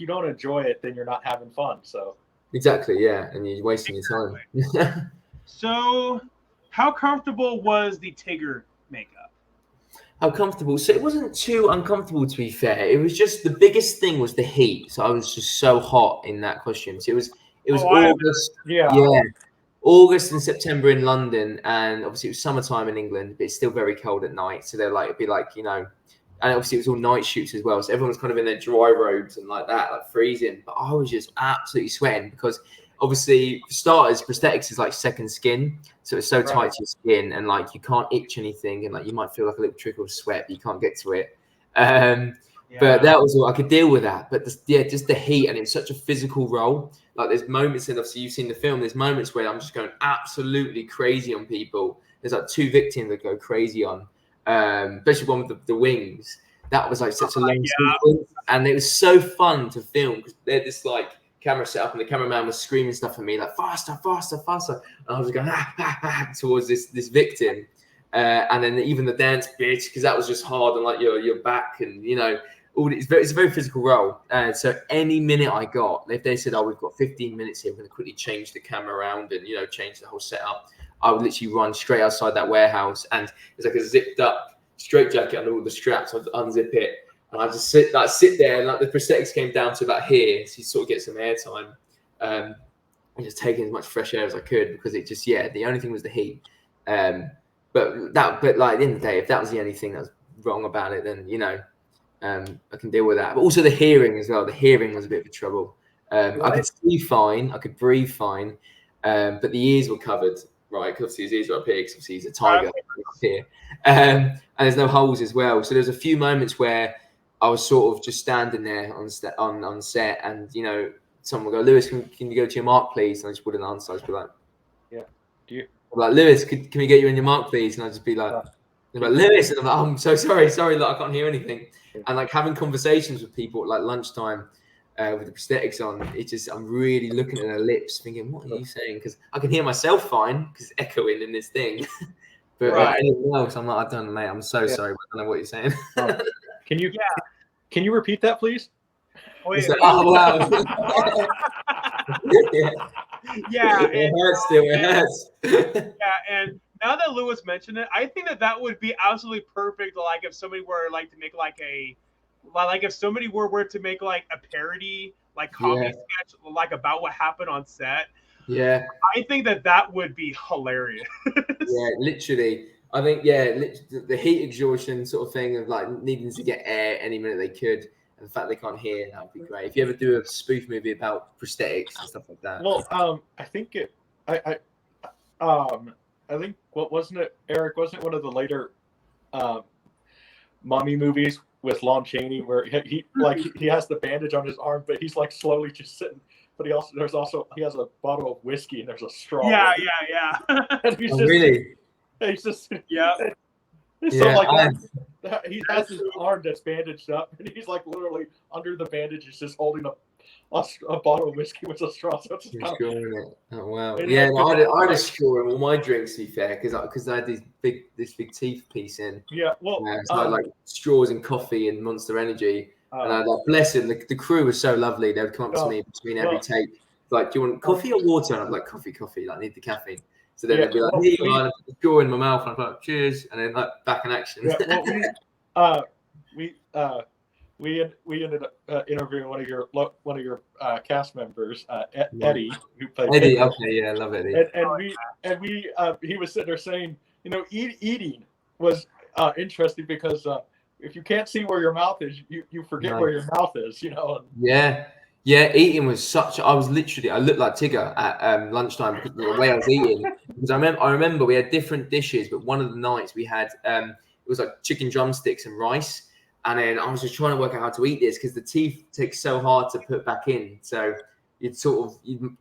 don't enjoy it, then you're not having fun. So exactly, yeah, and you're wasting your time. So, how comfortable was the Tigger makeup? How comfortable? So it wasn't too uncomfortable, to be fair. It was just the biggest thing was the heat. So I was just so hot in that costume. So it was August. August and September in London, and obviously it was summertime in England, but it's still very cold at night. So it'd be like, and obviously it was all night shoots as well. So everyone was kind of in their dry robes and like that, like freezing. But I was just absolutely sweating because obviously, for starters, prosthetics is like second skin. So it's so tight to your skin and like you can't itch anything and like you might feel like a little trickle of sweat, but you can't get to it. But that was all I could deal with that. But just the heat, and it was such a physical role. Like there's moments, and obviously you've seen the film, there's moments where I'm just going absolutely crazy on people. There's like 2 victims that go crazy on, especially one with the wings. That was like such a long sequence, and it was so fun to film because they're this like camera set up, and the cameraman was screaming stuff at me like faster. And I was going towards this victim. and then even the dance bit, because that was just hard on like your back and it's a very physical role. So any minute I got, if they said, "Oh, we've got 15 minutes here, we're going to quickly change the camera around and change the whole setup," I would literally run straight outside that warehouse, and it's like a zipped up straitjacket under all the straps. I'd unzip it, and I just sit there, and like the prosthetics came down to about here, so you sort of get some airtime, and just taking as much fresh air as I could, because it just the only thing was the heat. But like at the end of the day, if that was the only thing that was wrong about it, then I can deal with that. But also the hearing as well. The hearing was a bit of a trouble. I could see fine, I could breathe fine, but the ears were covered. Right, because obviously his ears are up here, because obviously he's a tiger up here, and there's no holes as well. So there's a few moments where I was sort of just standing there on set, and someone would go, "Lewis, can you go to your mark, please?" And I just wouldn't answer. I'd just be like, "Yeah, do you?" I'm like, "Lewis, can we get you in your mark, please?" And I'd just be like, "Lewis," and I'm like, "Oh, I'm so sorry, like I can't hear anything." And like having conversations with people at like lunchtime. With the prosthetics on, I'm really looking at their lips, thinking, "What are you saying?" Because I can hear myself fine, because it's echoing in this thing. But anything else, I'm like, "I don't know, mate. I'm so sorry, but I don't know what you're saying." Can you repeat that, please? Wait, oh wow! It hurts. And now that Lewis mentioned it, I think that would be absolutely perfect. Like if somebody were like to make if somebody were to make like a parody, like comedy sketch, like about what happened on set. Yeah, I think that would be hilarious. Yeah, literally. I think the heat exhaustion sort of thing of like needing to get air any minute they could, and the fact they can't hear, that would be great. If you ever do a spoof movie about prosthetics and stuff like that. Well, I think what wasn't it, Eric? Wasn't it one of the later mommy movies with Lon Chaney where he has the bandage on his arm, but he's like slowly just sitting. But he has a bottle of whiskey and there's a straw. Yeah. And he's really? He's just So he has his arm that's bandaged up, and he's like literally under the bandage. He's just holding a bottle of whiskey with a straw. So it's just oh wow! Yeah, I had a straw in all my drinks, to be fair, because I had this big teeth piece in. Yeah, well, so I had like straws and coffee and Monster Energy, and I like, bless him, the crew was so lovely. They would come up to me between every take, like, "Do you want coffee or water?" And I'm like, "Coffee. Like, I need the caffeine." So then they'd be like, "Here you are," and I'd put the straw in my mouth, and I'd be like, "Cheers," and then like back in action. Yeah, well, we ended up interviewing one of your cast members, Eddie, who played Eddie. Okay, yeah, I love Eddie. And he was sitting there saying, eating was interesting because if you can't see where your mouth is, you forget where your mouth is, Yeah, eating was I looked like Tigger at lunchtime because of the way I was eating. Because I remember we had different dishes, but one of the nights we had it was like chicken drumsticks and rice, and then I was just trying to work out how to eat this because the teeth take so hard to put back in. So you'd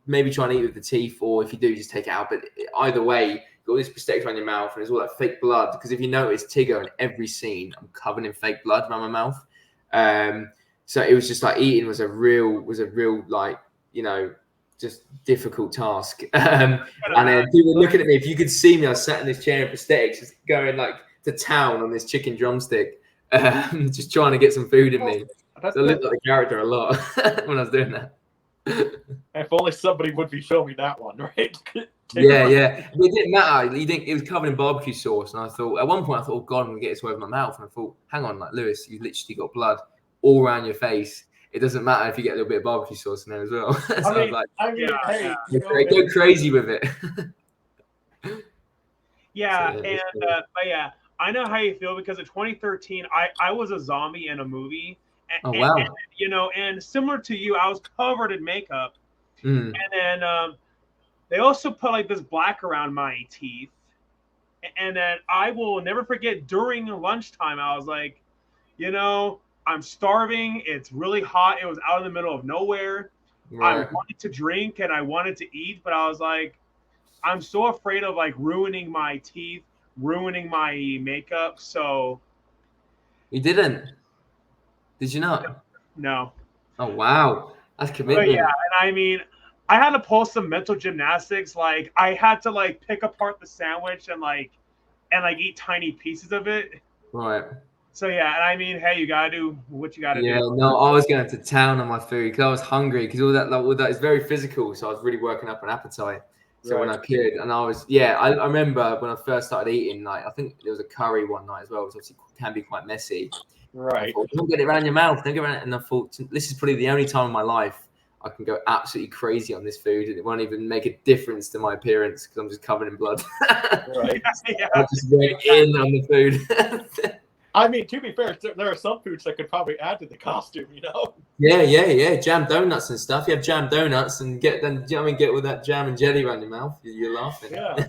maybe try and eat with the teeth, or if you do, just take it out. But either way, you've got all this prosthetics around your mouth, and it's all that fake blood. Because if you notice, Tigger in every scene, I'm covered in fake blood around my mouth. So it was just like eating was a real like, just difficult task. And then people looking at me, if you could see me, I was sat in this chair in prosthetics, just going like to town on this chicken drumstick, just trying to get some food in me. So I looked like the character a lot when I was doing that. If only somebody would be filming that one, right? Yeah. It didn't matter. It was covered in barbecue sauce, and I thought at one point, "Oh God, I'm gonna get this all over my mouth." And I thought, "Hang on, like Lewis, you literally got blood all around your face. It doesn't matter if you get a little bit of barbecue sauce in there as well." Go crazy with it. But I know how you feel because in 2013, I was a zombie in a movie. And similar to you, I was covered in makeup. And then they also put like this black around my teeth. And then I will never forget during lunchtime, I was like, I'm starving. It's really hot. It was out in the middle of nowhere. Right. I wanted to drink and I wanted to eat, but I was like, I'm so afraid of like ruining my teeth, ruining my makeup. So you didn't? Did you not? No. Oh wow, that's commitment. But yeah, and I mean, I had to pull some mental gymnastics. Like I had to like pick apart the sandwich and like and like eat tiny pieces of it. Right. So yeah, and I mean, hey, you gotta do what you gotta do. Yeah, no, I was going to town on my food because I was hungry because all that is very physical. So I was really working up an appetite. So when I could, and I remember when I first started eating, like I think there was a curry one night as well, which obviously can be quite messy. Right. I thought, don't get it around your mouth. Don't get it around. And I thought, this is probably the only time in my life I can go absolutely crazy on this food, and it won't even make a difference to my appearance because I'm just covered in blood. Right. I just went in on the food. I mean, to be fair, there are some foods that could probably add to the costume, you know? Yeah. Jam donuts and stuff. You have jam donuts and get with that jam and jelly around your mouth. You're laughing. Yeah.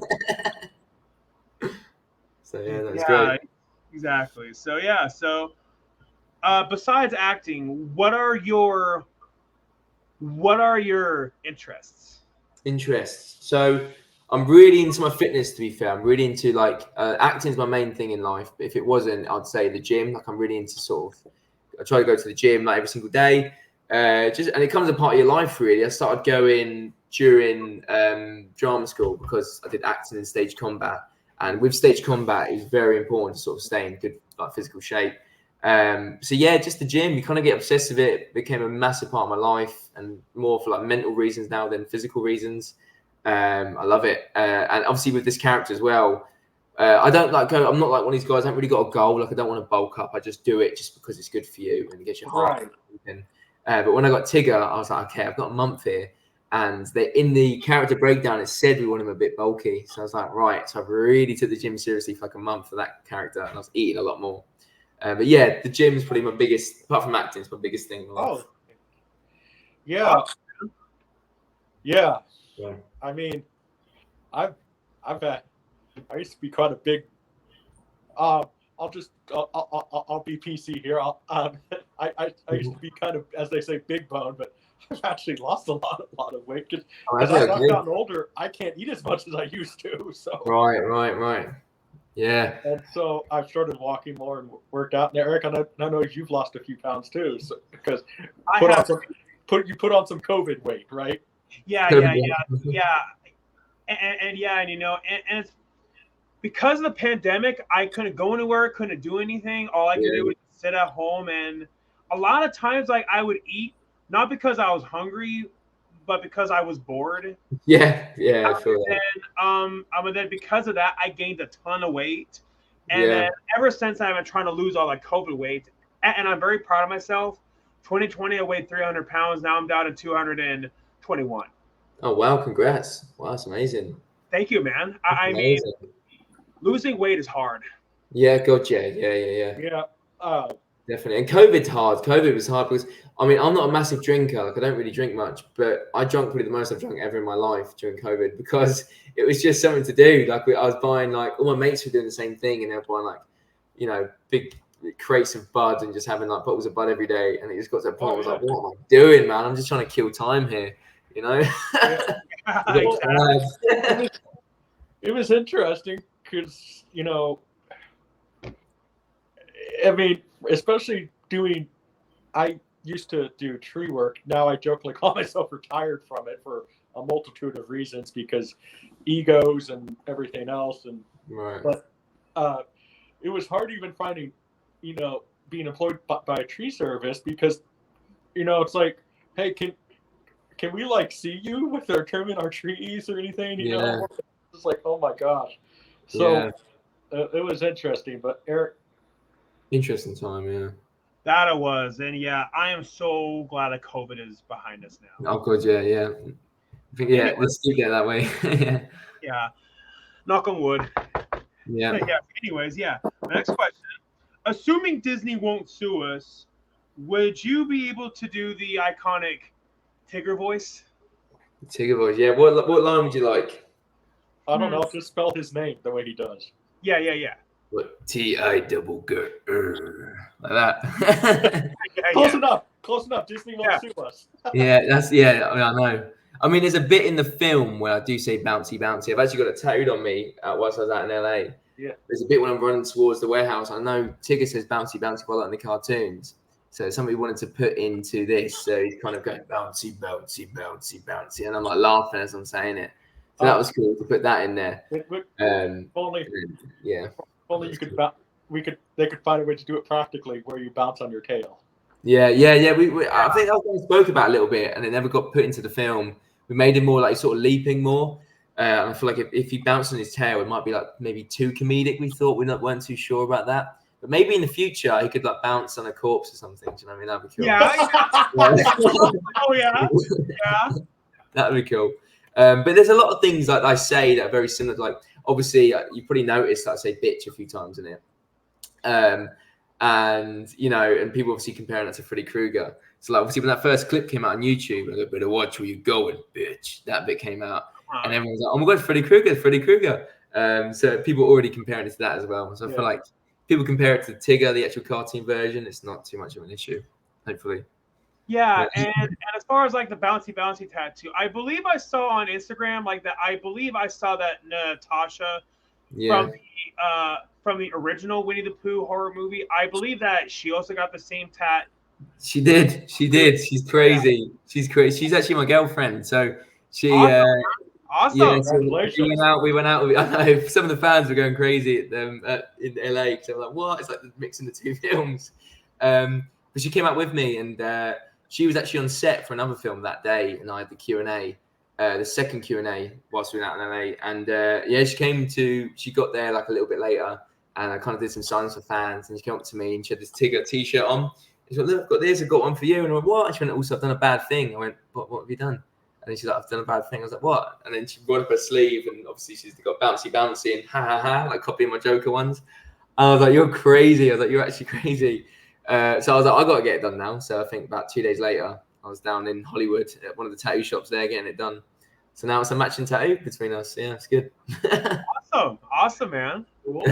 So yeah, that's great. Exactly. So yeah. So besides acting, what are your interests? So I'm really into my fitness, to be fair. I'm really into acting is my main thing in life. But if it wasn't, I'd say the gym. Like I'm really into I try to go to the gym like every single day. And it comes a part of your life really. I started going during drama school because I did acting in stage combat. And with stage combat, it's very important to sort of stay in good physical shape. So yeah, just the gym, you kind of get obsessed with it. It became a massive part of my life and more for mental reasons now than physical reasons. I love it. And obviously with this character as well, I'm not like one of these guys. I haven't really got a goal. I don't want to bulk up. I just do it just because it's good for you and it gets your heart. Right. But when I got Tigger, I was like, okay, I've got a month here. And in the character breakdown, it said we want him a bit bulky. So I was like, right. So I've really took the gym seriously for a month for that character. And I was eating a lot more. But yeah, the gym is probably my biggest, apart from acting, it's my biggest thing in my life. Yeah. I mean, I used to be quite a big. I'll be PC here. I used to be kind of, as they say, big bone, but I've actually lost a lot of weight because as I've gotten older, I can't eat as much as I used to. So right. Yeah. And so I've started walking more and worked out. And Eric, I know you've lost a few pounds too, so because you put on some COVID weight, right? Yeah. And it's because of the pandemic, I couldn't go anywhere, couldn't do anything. All I could do was sit at home, and a lot of times, I would eat not because I was hungry, but because I was bored. Yeah, I feel that. And then because of that, I gained a ton of weight, and then ever since I've been trying to lose all that COVID weight, and I'm very proud of myself. 2020, I weighed 300 pounds. Now I'm down to 221. Oh wow! Congrats! Wow, that's amazing. Thank you, man. I mean, losing weight is hard. Yeah, gotcha. Yeah. Yeah. Definitely. And COVID's hard. COVID was hard because, I mean, I'm not a massive drinker. I don't really drink much, but I drank probably the most I've drunk ever in my life during COVID because it was just something to do. I was buying all my mates were doing the same thing and they were buying big crates of bud and just having bottles of bud every day. And it just got to a point where I was like, what am I doing, man? I'm just trying to kill time here, you know? It was interesting because, I mean, especially I used to do tree work. Now I jokingly call myself retired from it for a multitude of reasons because egos and everything else. But it was hard even finding, being employed by a tree service because, it's like, hey, can we see you with our trimming our trees or anything? You know, it's like, oh my gosh. So it was interesting, but Eric. Interesting time, yeah. That it was, and I am so glad that COVID is behind us now. Oh God, yeah. I think let's keep it that way. Yeah. Knock on wood. Yeah. Anyways, next question. Assuming Disney won't sue us, would you be able to do the iconic Tigger voice? Tigger voice, yeah. What line would you like? I don't know. Just spell his name the way he does. Yeah. What T-I-double-G like that. Close enough. Disney won't sue us. I know. I mean, there's a bit in the film where I do say bouncy. I've actually got it tattooed on me whilst I was out in LA. Yeah. There's a bit when I'm running towards the warehouse. I know Tigger says bouncy quite like in the cartoons. So somebody wanted to put into this. So he's kind of going bouncy. And I'm laughing as I'm saying it. So that was cool to put that in there. Only yeah. Only you cool. They could find a way to do it practically where you bounce on your tail. Yeah. I think that was what I spoke about a little bit, and it never got put into the film. We made him more like sort of leaping more. And I feel like if he bounced on his tail, it might be like maybe too comedic. We thought weren't too sure about that. But maybe in the future, he could like bounce on a corpse or something. Do you know what I mean? That'd be cool. Yeah. Oh yeah. Yeah. That'd be cool. But there's a lot of things that I say that are very similar. Like obviously, you probably noticed that I say bitch a few times in it. And and people obviously comparing that to Freddy Krueger. So like obviously when that first clip came out on YouTube, I go, better watch where you going, bitch. That bit came out, and everyone was like, oh my god, Freddy Krueger. So people are already comparing it to that as well. So I feel like people compare it to Tigger, the actual cartoon version. It's not too much of an issue, hopefully. Yeah, and as far as like the bouncy tattoo, I believe I saw on Instagram like that. I believe I saw that Natasha from the original Winnie the Pooh horror movie. I believe that she also got the same tat. She did. She's crazy. She's crazy. She's actually my girlfriend. So she. Awesome. Yeah, so we went out. I know some of the fans were going crazy at them in LA because they were like, "What?" It's like mixing the two films. But she came out with me, and she was actually on set for another film that day, and I had the Q&A, the second Q&A whilst we were out in LA. And she got there like a little bit later, and I kind of did some signs for fans, and she came up to me and she had this Tigger t-shirt on. She went, "Look, I've got this, I've got one for you." And I went, "What?" And she went, "Also, I've done a bad thing." I went, What have you done?" And then she's like, "I've done a bad thing." I was like, "What?" And then she brought up her sleeve, and obviously she's got bouncy and ha, like copying my Joker ones. And I was like, "You're crazy." I was like, "You're actually crazy." So I was like, I got to get it done now. So I think about 2 days later, I was down in Hollywood at one of the tattoo shops there getting it done. So now it's a matching tattoo between us. Yeah, it's good. Awesome, man. Cool.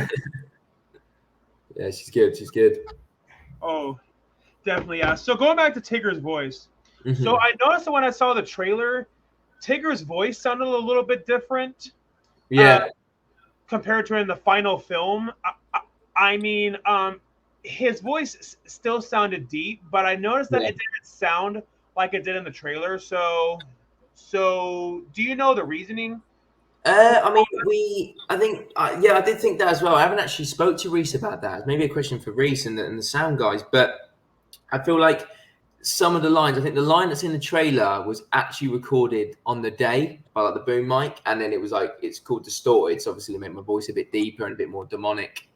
Yeah, she's good. Oh, definitely, yeah. So going back to Tigger's voice. Mm-hmm. So I noticed that when I saw the trailer, Tigger's voice sounded a little bit different. Yeah. Compared to in the final film. I mean, his voice still sounded deep, but I noticed that it didn't sound like it did in the trailer. So do you know the reasoning? I did think that as well. I haven't actually spoke to Reese about that. Maybe a question for Reese and the sound guys, but I feel like some of the lines, I think the line that's in the trailer was actually recorded on the day by like the boom mic, and then it was like, it's called distorted, so obviously it made my voice a bit deeper and a bit more demonic.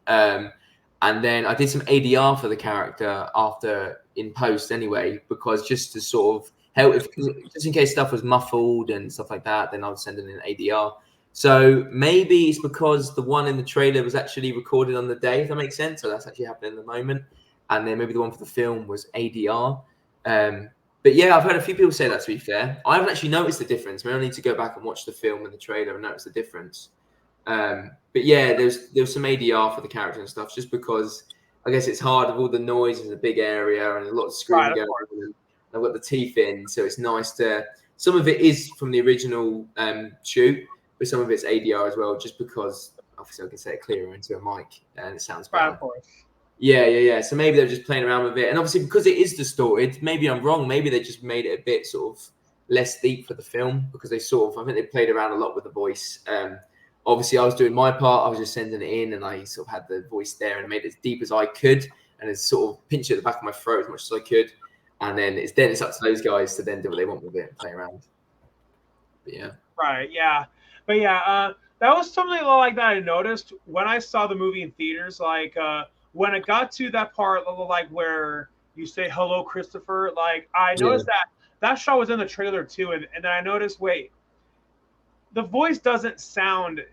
And then I did some ADR for the character after in post anyway, because just to sort of help, just in case stuff was muffled and stuff like that, then I would send in an ADR. So maybe it's because the one in the trailer was actually recorded on the day, if that makes sense. So that's actually happening in the moment. And then maybe the one for the film was ADR. But yeah, I've heard a few people say that, to be fair. I haven't actually noticed the difference. Maybe I need to go back and watch the film and the trailer and notice the difference. But yeah, there's some ADR for the character and stuff, just because I guess it's hard with all the noise in a big area and a lot of screaming going on. And I've got the teeth in, so it's nice to. Some of it is from the original shoot, but some of it's ADR as well, just because obviously I can say it clearer into a mic and it sounds better. Of course. Yeah. So maybe they're just playing around with it, and obviously because it is distorted, maybe I'm wrong. Maybe they just made it a bit sort of less deep for the film, because I think they played around a lot with the voice. Obviously, I was doing my part. I was just sending it in, and I sort of had the voice there and made it as deep as I could, and it's sort of pinched it at the back of my throat as much as I could. And then it's up to those guys to then do what they want with it and play around. But yeah. Right. Yeah. But yeah, that was something like that I noticed when I saw the movie in theaters. Like when it got to that part, like where you say "Hello, Christopher," like I noticed that shot was in the trailer too, and then I noticed, wait, the voice doesn't sound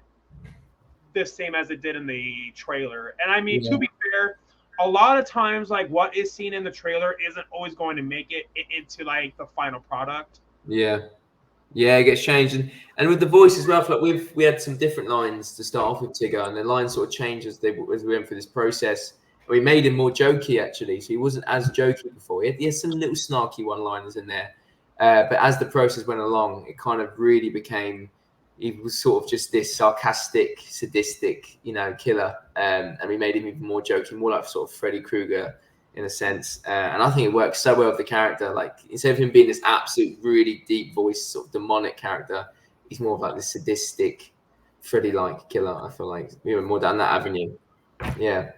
the same as it did in the trailer. And I mean, to be fair, a lot of times, like what is seen in the trailer isn't always going to make it into like the final product. Yeah, it gets changed, and with the voice as well. Like we had some different lines to start off with Tigger, and the lines sort of changed as we went through this process. We made him more jokey actually, so he wasn't as jokey before. He had some little snarky one-liners in there, but as the process went along, it kind of really became. He was sort of just this sarcastic, sadistic, killer, and we made him even more jokey, more like sort of Freddy Krueger in a sense. And I think it works so well with the character. Like instead of him being this absolute, really deep voice, sort of demonic character, he's more of like the sadistic, Freddy-like killer. I feel like we went more down that avenue. Yeah.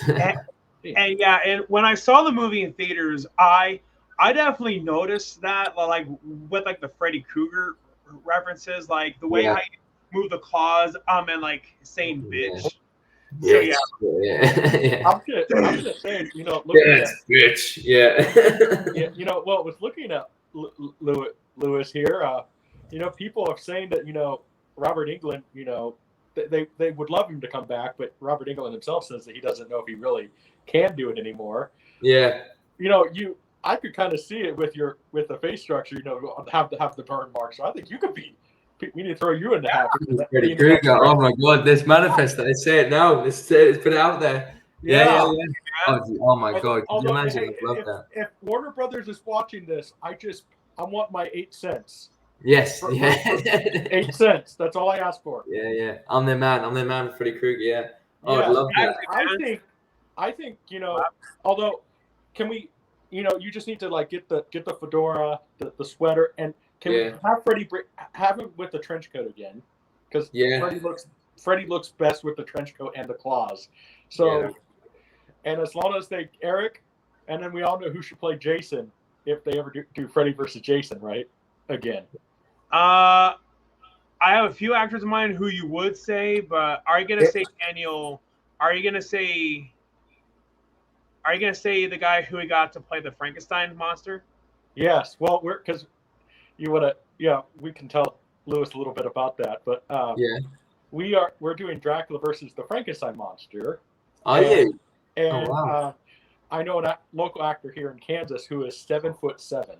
And yeah, and when I saw the movie in theaters, I definitely noticed that, like with like the Freddy Krueger references, like the way how you move the claws, and like saying bitch. So yeah. I'm just saying, looking at bitch. Yeah. was looking at Lewis here. People are saying that Robert Englund, they would love him to come back, but Robert Englund himself says that he doesn't know if he really can do it anymore. Yeah. I could kind of see it with the face structure. Have the burn marks. So I think you could be. We need to throw you in the hat. Freddy Krueger. Oh my God! Let's manifest that. Let's say it now. Let's put it out there. Yeah. Oh my God! Can you imagine? Hey, if Warner Brothers is watching this, I want my 8 cents. Yes. For 8 cents. That's all I ask for. Yeah. I'm their man, Freddy Krueger. Yeah. Oh, I'd love that. I think although, can we? You just need to like get the fedora, the sweater, and can we have Freddy have him with the trench coat again? Because Freddy looks best with the trench coat and the claws. So, and as long as Eric, and then we all know who should play Jason if they ever do Freddy versus Jason, right? Again. I have a few actors in mind who you would say, but are you gonna say Daniel? Are you gonna say the guy who we got to play the Frankenstein monster? Yes. Well, because we can tell Lewis a little bit about that, but we're doing Dracula versus the Frankenstein monster. Are you? And I know a local actor here in Kansas who is 7'7".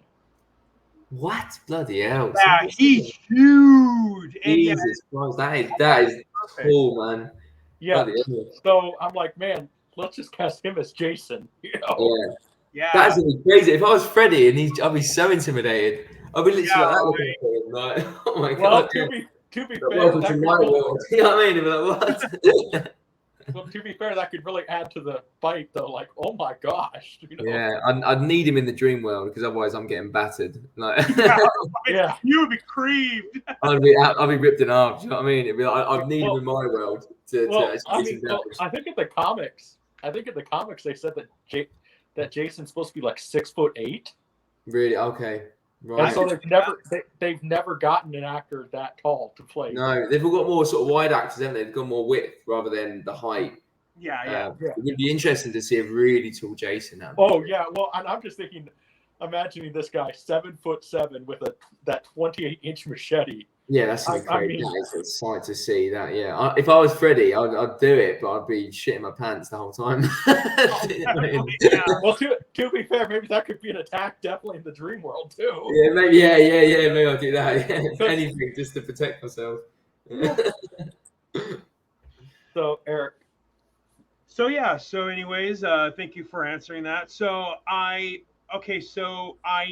What? Bloody hell! Yeah, he's huge. Jesus Christ, that is cool, man. Yeah. So I'm like, man, let's just cast him as Jason. Yeah. That's crazy. If I was Freddy and I'd be so intimidated. I'd be literally like, oh my God. Well, to be fair, welcome to my world. You know what I mean? Like, what? Well, to be fair, that could really add to the fight, though. Like, oh my gosh. Yeah, I'd need him in the dream world because otherwise I'm getting battered. Like, you would be creamed. I'd be ripped in half. Do you know what I mean? It'd be like, I'd need him in my world I think in the comics, they said that Jason's supposed to be like 6'8". Really? Okay. Right. And so they've never gotten an actor that tall to play. No, they've all got more sort of wide actors, haven't they? They've got more width rather than the height. Yeah. It would be interesting to see a really tall Jason now. Oh yeah, well, and I'm just imagining this guy 7'7" with that 28-inch machete. Yeah, that's great. That is a sight to see. That if I was Freddy, I'd do it, but I'd be shitting my pants the whole time. Well, to be fair, maybe that could be an attack, definitely in the dream world too. Yeah, maybe. Yeah. Maybe I'll do that. Yeah. Anything just to protect myself. So, Eric. So anyways, thank you for answering that. So I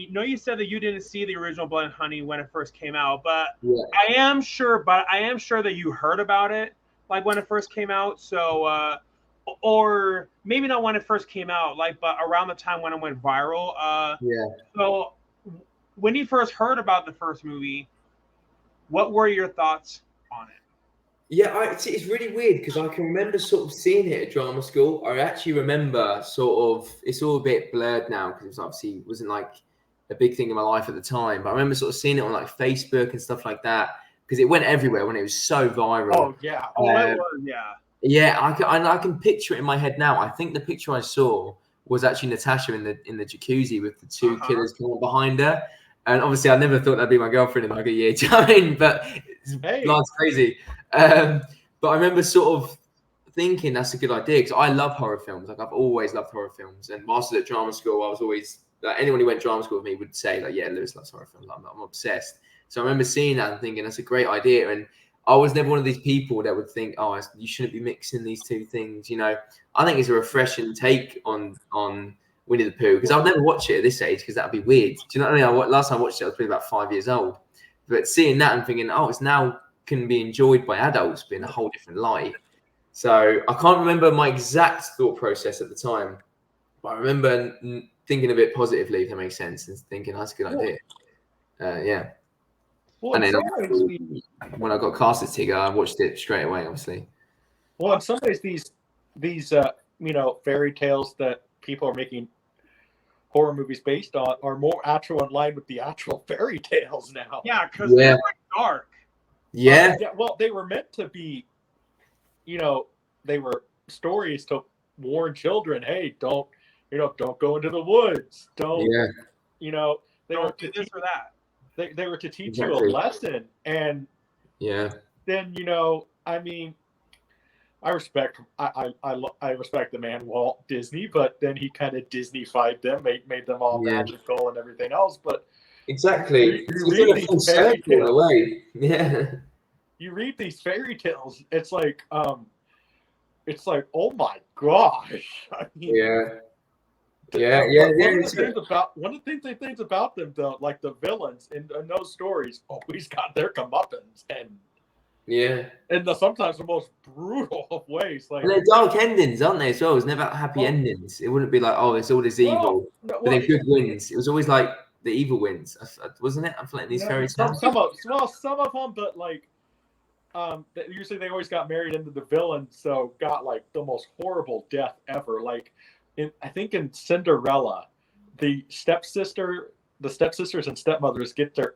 know you said that you didn't see the original Blood and Honey when it first came out, but I am sure that you heard about it like when it first came out. So or maybe not when it first came out, but around the time when it went viral. So when you first heard about the first movie, what were your thoughts on it? Yeah, it's really weird because I can remember sort of seeing it at drama school. I actually remember sort of, it's all a bit blurred now because it wasn't like a big thing in my life at the time. But I remember sort of seeing it on like Facebook and stuff like that because it went everywhere when it was so viral. Oh yeah, Yeah, I can picture it in my head now. I think the picture I saw was actually Natasha in the jacuzzi with the two killers coming behind her. And obviously, I never thought that'd be my girlfriend in like a year. Do you know what I mean? But it's crazy. But I remember sort of thinking that's a good idea because I love horror films. Like I've always loved horror films. And whilst I was at drama school, I was always anyone who went to drama school with me would say like, yeah, Lewis loves horror films. I'm obsessed. So I remember seeing that and thinking that's a great idea. And I was never one of these people that would think, oh, you shouldn't be mixing these two things. You know, I think it's a refreshing take on Winnie the Pooh because I'll never watch it at this age because that'd be weird. Do you know what I mean? Last time I watched it, I was probably about 5 years old. But seeing that and thinking, oh, it's now can be enjoyed by adults, but in a whole different light. So I can't remember my exact thought process at the time, but I remember thinking a bit positively, if that makes sense, and thinking that's a good idea. Well, and then when I got cast as Tigger, I watched it straight away, obviously. Well, in some ways, these fairy tales that people are making horror movies based on are more actual in line with the actual fairy tales now. Yeah, because they're dark. Yeah. Well, they were meant to be, they were stories to warn children, hey, don't go into the woods. Don't, they were to this or that. They were to teach you a lesson. And then, I mean, I respect the man Walt Disney, but then he kind of Disney-fied them, made them all magical and everything else. But exactly, you read these fairy tales away. Yeah. You read these fairy tales, it's like, oh my gosh. I mean, One of the things about them, though, like the villains in those stories, always got their comeuppance, and sometimes the most brutal of ways. Like, and they're dark endings, aren't they? As well, it's never happy endings. It wouldn't be like, oh, it's all this evil, but then good wins. It was always like the evil wins, wasn't it? I'm like these fairy tales. Some of them, but like, usually they always got married into the villain, so got like the most horrible death ever. Like, I think in Cinderella, the stepsisters and stepmothers get their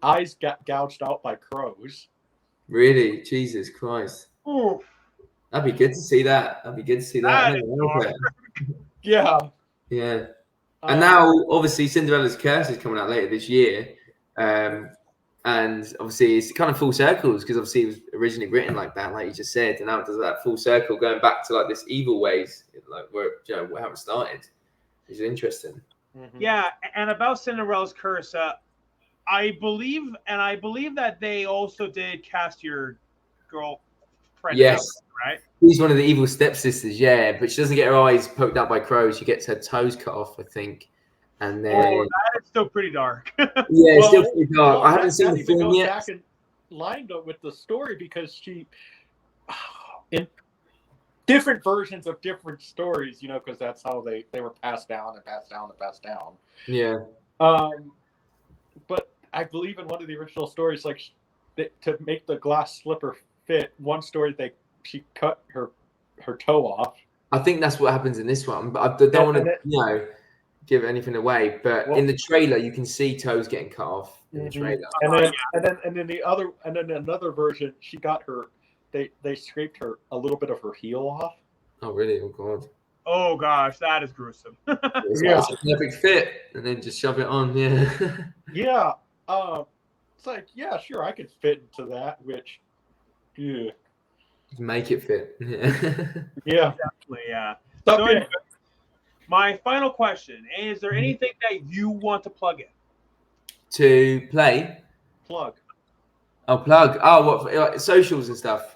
eyes gouged out by crows. Really? Jesus Christ. Ooh. That'd be good to see that. Yeah. Yeah. And now, obviously, Cinderella's Curse is coming out later this year. And obviously, it's kind of full circles because obviously it was originally written like that, like you just said. And now it does that full circle going back to like this evil ways, like where, how it started. It's interesting. Mm-hmm. Yeah. And about Cinderella's Curse, I believe that they also did cast your girlfriend. Yes. Right? She's one of the evil stepsisters, but she doesn't get her eyes poked out by crows. She gets her toes cut off, I think. And then that is still pretty dark. It's still pretty dark. I haven't seen the film yet. Back in line with the story because she, in different versions of different stories, because that's how they were passed down and passed down and passed down. Yeah. But I believe in one of the original stories, like to make the glass slipper fit. One story she cut her toe off. I think that's what happens in this one, but I don't want to give anything away. But in the trailer, you can see toes getting cut off in the trailer. And then another version, she got her. They scraped a little bit of her heel off. Oh really? Oh god. Oh gosh, that is gruesome. It's a perfect fit, and then just shove it on. Yeah. Yeah. It's like, yeah, sure, I could fit into that. Which, make it fit. Yeah. Definitely. Yeah. So anyway, my final question: is there anything that you want to plug in? To play? Plug. Oh, plug. Oh, what? Like socials and stuff.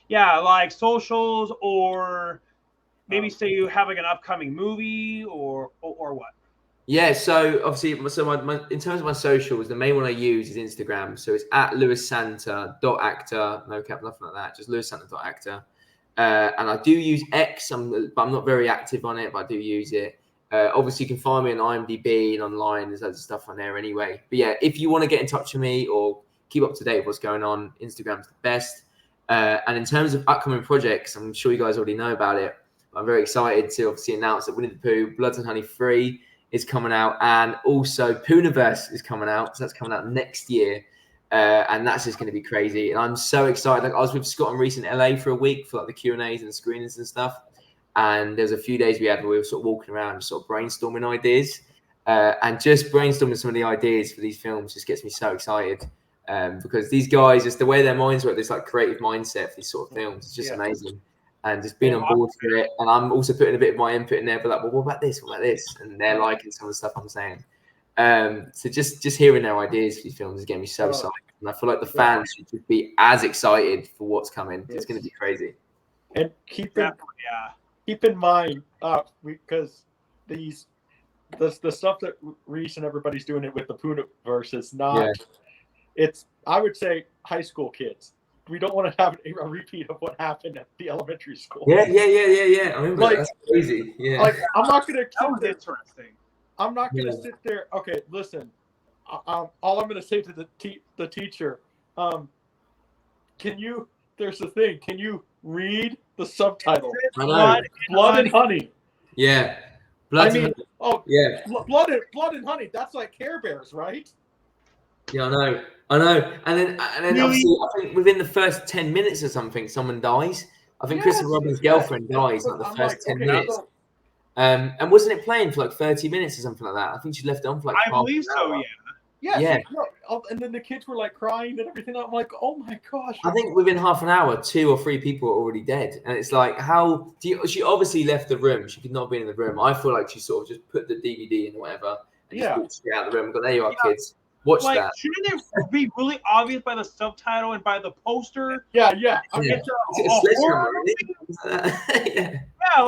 Yeah, like socials, or maybe say you have like an upcoming movie, or what? Yeah, so obviously, my in terms of my socials, the main one I use is Instagram. So it's at lewissanter.actor, no cap, nothing like that, just lewissanter.actor. And I do use X, but I'm not very active on it, but I do use it. Obviously, you can find me on IMDb and online. There's loads of stuff on there anyway. But yeah, if you want to get in touch with me or keep up to date with what's going on, Instagram's the best. And in terms of upcoming projects, I'm sure you guys already know about it. I'm very excited to obviously announce that Winnie the Pooh, Blood and Honey 3 is coming out, and also Poohniverse is coming out. So that's coming out next year, and that's just going to be crazy. And I'm so excited. Like I was with Scott and Reese in LA for a week for like the Q&As and screenings and stuff. And there's a few days we had where we were sort of walking around, just sort of brainstorming ideas, and just brainstorming some of the ideas for these films just gets me so excited. Because these guys, just the way their minds work, this like creative mindset for these sort of films, it's just amazing. And just being on board for it. And I'm also putting a bit of my input in there, but like, well, what about this? What about this? And they're liking some of the stuff I'm saying. So just hearing their ideas for these films is getting me so excited. And I feel like the fans should just be as excited for what's coming. It's going to be crazy. And keep in mind, because the stuff that Reese and everybody's doing it with the Poohniverse is not. It's, I would say, high school kids. We don't want to have a repeat of what happened at the elementary school. Yeah. I remember that's crazy. Yeah. Like, I'm not gonna. That was interesting. I'm not gonna sit there. Okay, listen. all I'm going to say to the teacher, can you? There's the thing. Can you read the subtitle? I know. Blood and honey. Yeah. Blood and honey. Oh yeah. Blood and honey. That's like Care Bears, right? Yeah, I know. And then obviously, I think within the first 10 minutes or something, someone dies. I think Kristen Robin's girlfriend dies like the first 10 minutes. And wasn't it playing for like 30 minutes or something like that? I think she left it on for like I believe so, yeah. Yeah. And then the kids were like crying and everything. I'm like, oh my gosh. I think within half an hour, 2 or 3 people were already dead. And it's like, how do you, she obviously left the room. She could not have been in the room. I feel like she sort of just put the DVD in or whatever and just walked straight out of the room and got, there you are, kids. Watch that. Shouldn't it be really obvious by the subtitle and by the poster? Yeah. I mean,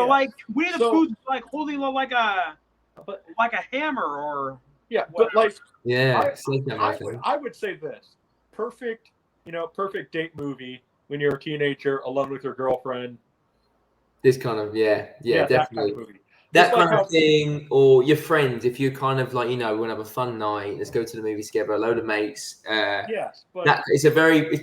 like Winnie the Pooh's like holding like a hammer or but like I would say this perfect date movie when you're a teenager alone with your girlfriend. This kind of definitely. That kind of movie. That kind of thing, or your friends, if you kind of like, want to have a fun night, let's go to the movies together, a load of mates. Yes, but it's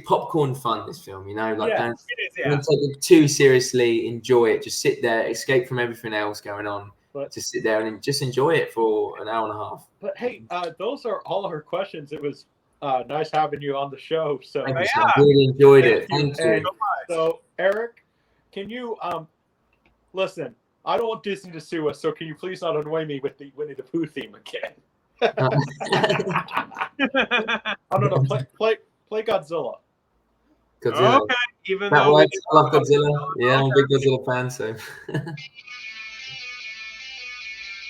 popcorn fun, this film, like don't take it too seriously, enjoy it, just sit there, escape from everything else going on, just sit there and just enjoy it for an hour and a half. But hey, those are all of her questions. It was nice having you on the show. So I really enjoyed it. Thank you. So Eric, can you listen? I don't want Disney to sue us, so can you please not annoy me with the Winnie the Pooh theme again? No. Play Godzilla. Godzilla. Okay, even that though works. I love Godzilla. Yeah, I'm a big Godzilla fan. So,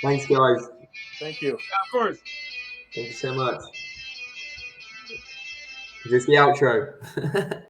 thanks, guys. Thank you. Yeah, of course. Thank you so much. Is this the outro?